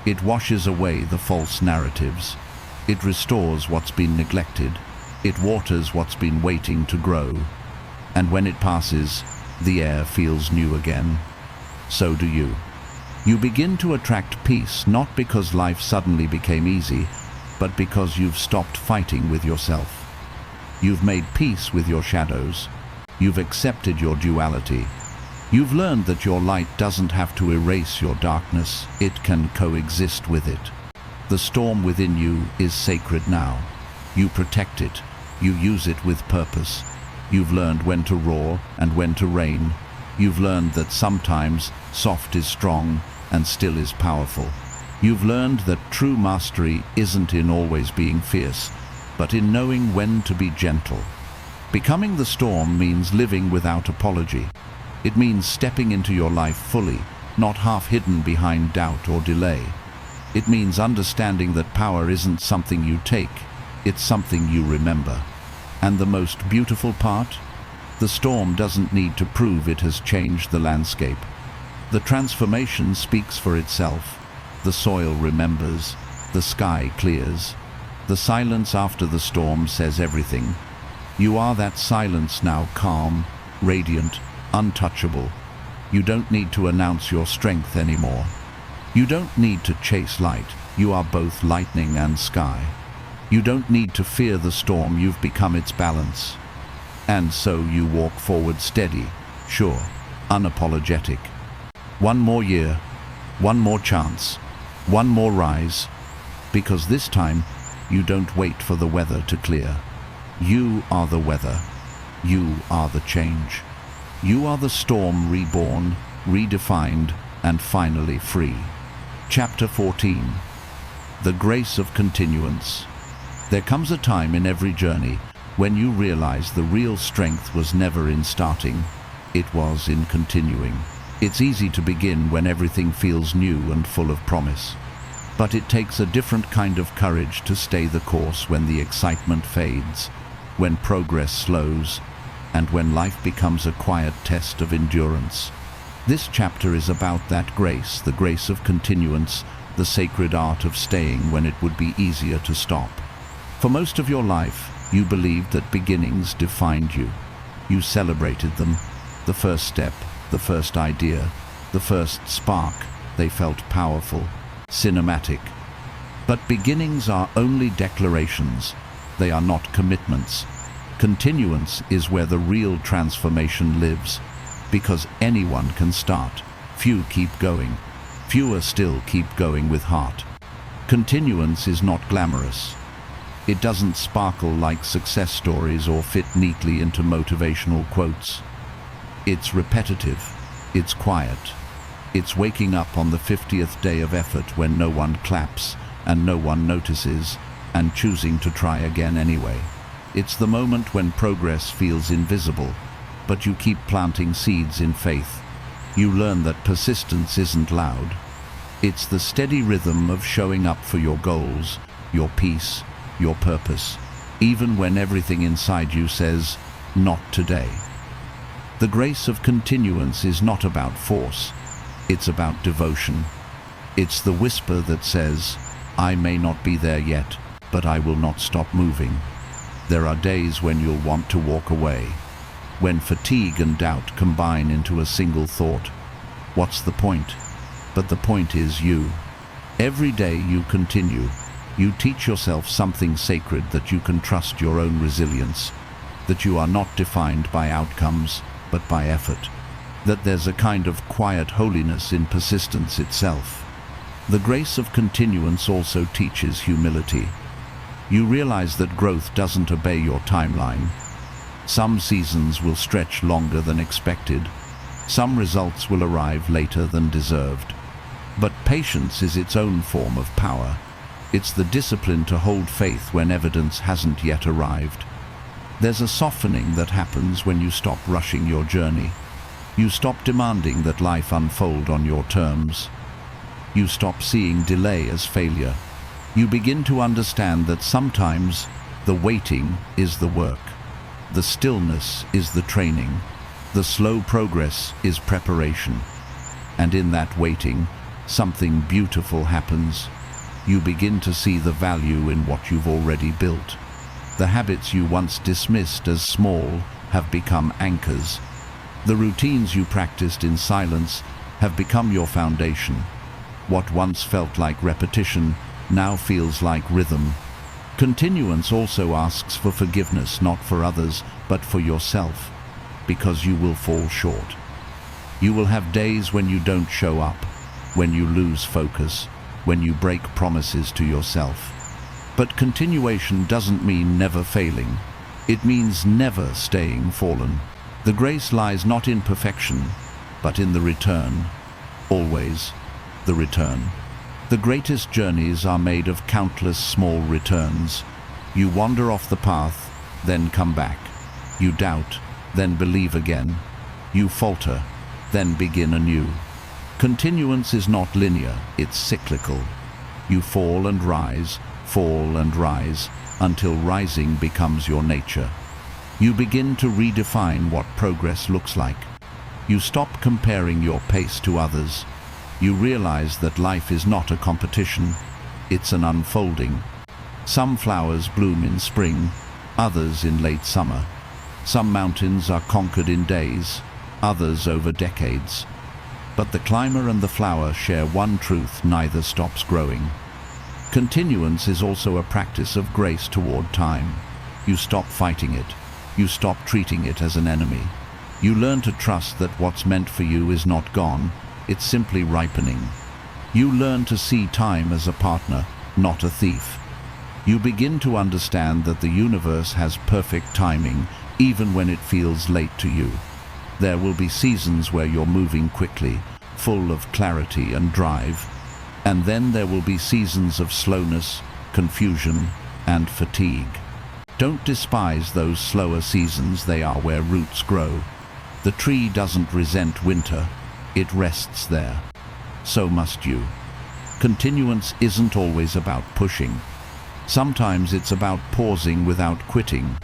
It washes away the false narratives. It restores what's been neglected. It waters what's been waiting to grow. And when it passes, the air feels new again. So do you. You begin to attract peace, not because life suddenly became easy, but because you've stopped fighting with yourself. You've made peace with your shadows. You've accepted your duality. You've learned that your light doesn't have to erase your darkness, it can coexist with it. The storm within you is sacred now. You protect it, you use it with purpose. You've learned when to roar and when to reign. You've learned that sometimes soft is strong and still is powerful. You've learned that true mastery isn't in always being fierce, but in knowing when to be gentle. Becoming the storm means living without apology. It means stepping into your life fully, not half hidden behind doubt or delay. It means understanding that power isn't something you take, it's something you remember. And the most beautiful part? The storm doesn't need to prove it has changed the landscape. The transformation speaks for itself. The soil remembers, the sky clears. The silence after the storm says everything. You are that silence now, calm, radiant, untouchable. You don't need to announce your strength anymore. You don't need to chase light. You are both lightning and sky. You don't need to fear the storm. You've become its balance. And so you walk forward steady, sure, unapologetic. One more year, one more chance, one more rise, because this time you don't wait for the weather to clear. You are the weather. You are the change. You are the storm reborn, redefined, and finally free. Chapter 14. The Grace of Continuance. There comes a time in every journey when you realize the real strength was never in starting, it was in continuing. It's easy to begin when everything feels new and full of promise. But it takes a different kind of courage to stay the course when the excitement fades, when progress slows, and when life becomes a quiet test of endurance. This chapter is about that grace, the grace of continuance, the sacred art of staying when it would be easier to stop. For most of your life, you believed that beginnings defined you. You celebrated them, the first step, the first idea, the first spark. They felt powerful, cinematic. But beginnings are only declarations. They are not commitments. Continuance is where the real transformation lives, because anyone can start. Few keep going. Fewer still keep going with heart. Continuance is not glamorous. It doesn't sparkle like success stories or fit neatly into motivational quotes. It's repetitive. It's quiet. It's waking up on the 50th day of effort when no one claps and no one notices, and choosing to try again anyway. It's the moment when progress feels invisible, but you keep planting seeds in faith. You learn that persistence isn't loud. It's the steady rhythm of showing up for your goals, your peace, your purpose, even when everything inside you says, "Not today." The grace of continuance is not about force, it's about devotion. It's the whisper that says, "I may not be there yet, but I will not stop moving." There are days when you'll want to walk away, when fatigue and doubt combine into a single thought. What's the point? But the point is you. Every day you continue. You teach yourself something sacred, that you can trust your own resilience, that you are not defined by outcomes, but by effort, that there's a kind of quiet holiness in persistence itself. The grace of continuance also teaches humility. You realize that growth doesn't obey your timeline. Some seasons will stretch longer than expected. Some results will arrive later than deserved. But patience is its own form of power. It's the discipline to hold faith when evidence hasn't yet arrived. There's a softening that happens when you stop rushing your journey. You stop demanding that life unfold on your terms. You stop seeing delay as failure. You begin to understand that sometimes the waiting is the work. The stillness is the training. The slow progress is preparation. And in that waiting, something beautiful happens. You begin to see the value in what you've already built. The habits you once dismissed as small have become anchors. The routines you practiced in silence have become your foundation. What once felt like repetition now feels like rhythm. Continuance also asks for forgiveness, not for others, but for yourself, because you will fall short. You will have days when you don't show up, when you lose focus, when you break promises to yourself. But continuation doesn't mean never failing. It means never staying fallen. The grace lies not in perfection, but in the return. Always the return. The greatest journeys are made of countless small returns. You wander off the path, then come back. You doubt, then believe again. You falter, then begin anew. Continuance is not linear, it's cyclical. You fall and rise, until rising becomes your nature. You begin to redefine what progress looks like. You stop comparing your pace to others. You realize that life is not a competition, it's an unfolding. Some flowers bloom in spring, others in late summer. Some mountains are conquered in days, others over decades. But the climber and the flower share one truth: neither stops growing. Continuance is also a practice of grace toward time. You stop fighting it. You stop treating it as an enemy. You learn to trust that what's meant for you is not gone, it's simply ripening. You learn to see time as a partner, not a thief. You begin to understand that the universe has perfect timing, even when it feels late to you. There will be seasons where you're moving quickly, full of clarity and drive. And then there will be seasons of slowness, confusion, and fatigue. Don't despise those slower seasons, they are where roots grow. The tree doesn't resent winter, it rests there. So must you. Continuance isn't always about pushing. Sometimes it's about pausing without quitting.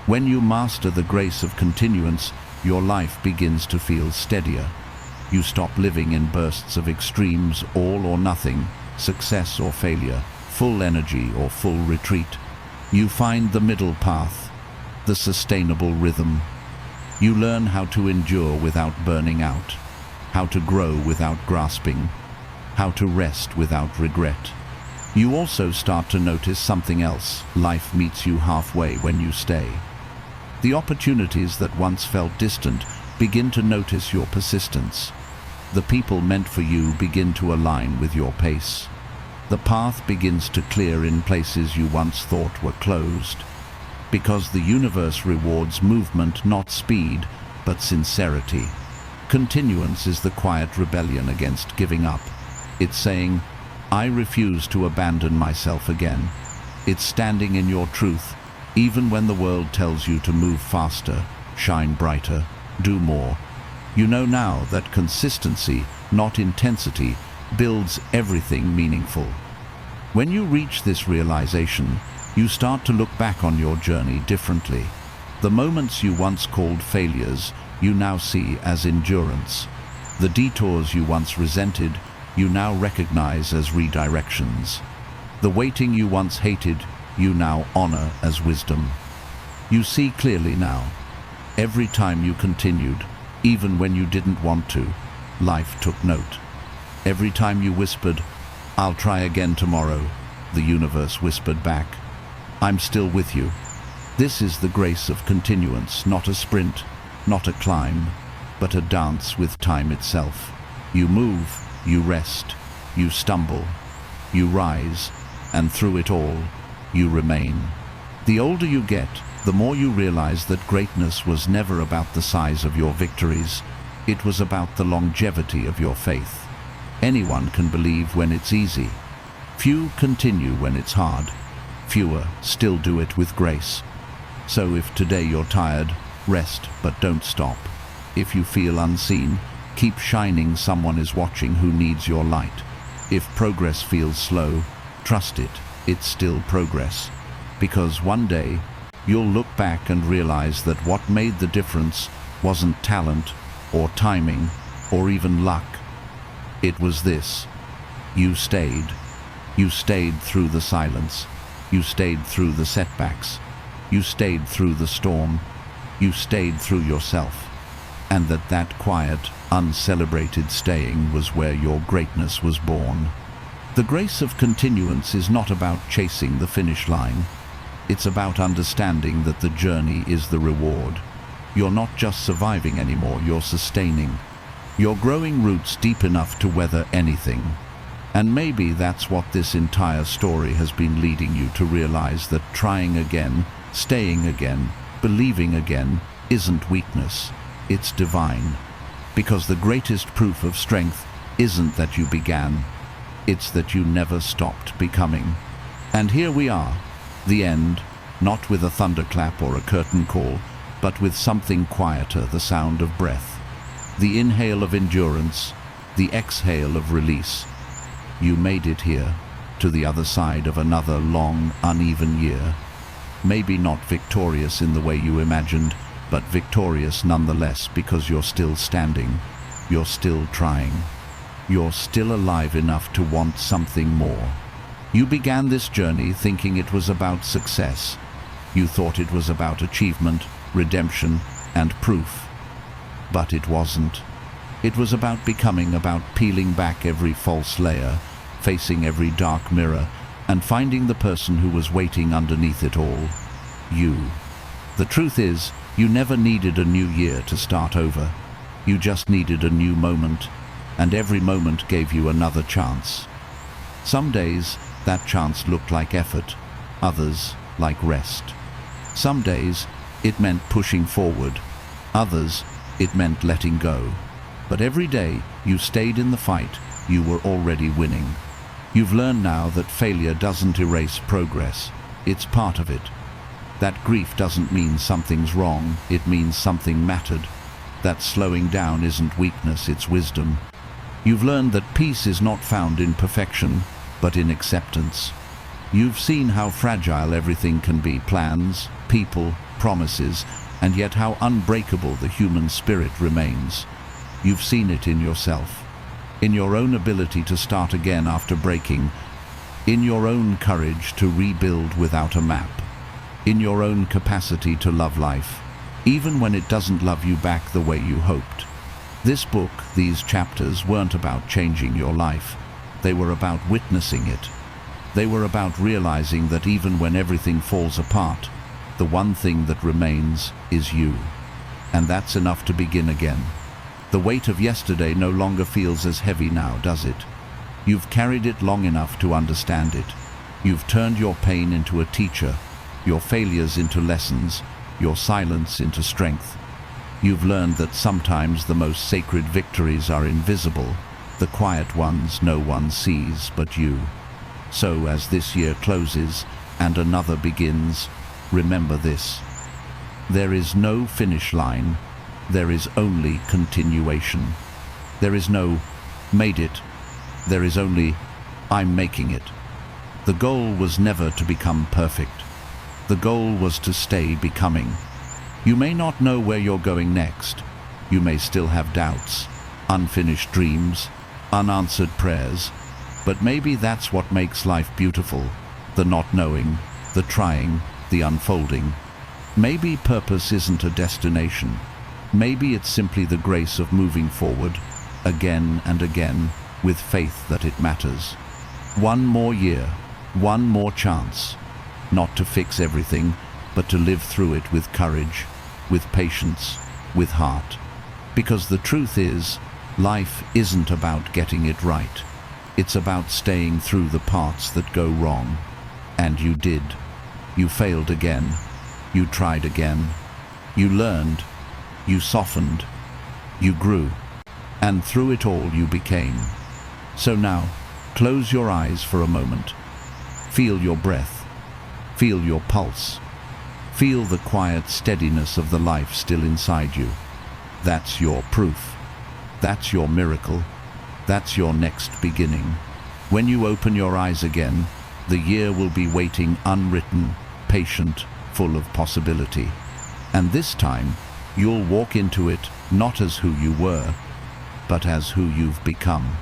When you master the grace of continuance, your life begins to feel steadier. You stop living in bursts of extremes, all or nothing, success or failure, full energy or full retreat. You find the middle path, the sustainable rhythm. You learn how to endure without burning out, how to grow without grasping, how to rest without regret. You also start to notice something else. Life meets you halfway when you stay. The opportunities that once felt distant begin to notice your persistence. The people meant for you begin to align with your pace. The path begins to clear in places you once thought were closed. Because the universe rewards movement, not speed, but sincerity. Continuance is the quiet rebellion against giving up. It's saying, "I refuse to abandon myself again." It's standing in your truth, even when the world tells you to move faster, shine brighter, do more. You know now that consistency, not intensity, builds everything meaningful. When you reach this realization, you start to look back on your journey differently. The moments you once called failures, you now see as endurance. The detours you once resented, you now recognize as redirections. The waiting you once hated, you now honor as wisdom. You see clearly now. Every time you continued, even when you didn't want to, life took note. Every time you whispered, "I'll try again tomorrow," the universe whispered back, "I'm still with you." This is the grace of continuance, not a sprint, not a climb, but a dance with time itself. You move, you rest, you stumble, you rise, and through it all, you remain. The older you get, the more you realize that greatness was never about the size of your victories. It was about the longevity of your faith. Anyone can believe when it's easy. Few continue when it's hard. Fewer still do it with grace. So if today you're tired, rest but don't stop. If you feel unseen, keep shining. Someone is watching who needs your light. If progress feels slow, trust it, it's still progress. Because one day, you'll look back and realize that what made the difference wasn't talent or timing or even luck. It was this: you stayed. You stayed through the silence. You stayed through the setbacks. You stayed through the storm. You stayed through yourself. And that quiet, uncelebrated staying was where your greatness was born. The grace of continuance is not about chasing the finish line. It's about understanding that the journey is the reward. You're not just surviving anymore, you're sustaining. You're growing roots deep enough to weather anything. And maybe that's what this entire story has been leading you to realize, that trying again, staying again, believing again isn't weakness, it's divine. Because the greatest proof of strength isn't that you began, it's that you never stopped becoming. And here we are, the end, not with a thunderclap or a curtain call, but with something quieter, the sound of breath. The inhale of endurance, the exhale of release. You made it here, to the other side of another long, uneven year. Maybe not victorious in the way you imagined, but victorious nonetheless, because you're still standing, you're still trying, you're still alive enough to want something more. You began this journey thinking it was about success. You thought it was about achievement, redemption, and proof. But it wasn't. It was about becoming, about peeling back every false layer, facing every dark mirror, and finding the person who was waiting underneath it all. You. The truth is, you never needed a new year to start over. You just needed a new moment, and every moment gave you another chance. Some days, that chance looked like effort, others like rest. Some days, it meant pushing forward, others, it meant letting go. But every day you stayed in the fight, you were already winning. You've learned now that failure doesn't erase progress, it's part of it. That grief doesn't mean something's wrong, it means something mattered. That slowing down isn't weakness, it's wisdom. You've learned that peace is not found in perfection, but in acceptance. You've seen how fragile everything can be, plans, people, promises, and yet how unbreakable the human spirit remains. You've seen it in yourself, in your own ability to start again after breaking, in your own courage to rebuild without a map, in your own capacity to love life, even when it doesn't love you back the way you hoped. This book, these chapters, weren't about changing your life. They were about witnessing it. They were about realizing that even when everything falls apart, the one thing that remains is you. And that's enough to begin again. The weight of yesterday no longer feels as heavy now, does it? You've carried it long enough to understand it. You've turned your pain into a teacher, your failures into lessons, your silence into strength. You've learned that sometimes the most sacred victories are invisible, the quiet ones no one sees but you. So as this year closes and another begins, remember this: there is no finish line, there is only continuation. There is no made it. There is only I'm making it. The goal was never to become perfect. The goal was to stay becoming. You may not know where you're going next. You may still have doubts, unfinished dreams, unanswered prayers, but maybe that's what makes life beautiful, the not knowing, the trying, the unfolding. Maybe purpose isn't a destination. Maybe it's simply the grace of moving forward, again and again, with faith that it matters. One more year, one more chance, not to fix everything, but to live through it with courage, with patience, with heart. Because the truth is, life isn't about getting it right. It's about staying through the parts that go wrong. And you did. You failed again. You tried again. You learned. You softened. You grew. And through it all you became. So now, close your eyes for a moment. Feel your breath. Feel your pulse. Feel the quiet steadiness of the life still inside you. That's your proof. That's your miracle. That's your next beginning. When you open your eyes again, the year will be waiting unwritten, patient, full of possibility. And this time, you'll walk into it not as who you were, but as who you've become.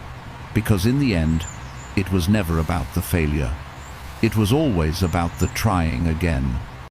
Because in the end, it was never about the failure. It was always about the trying again,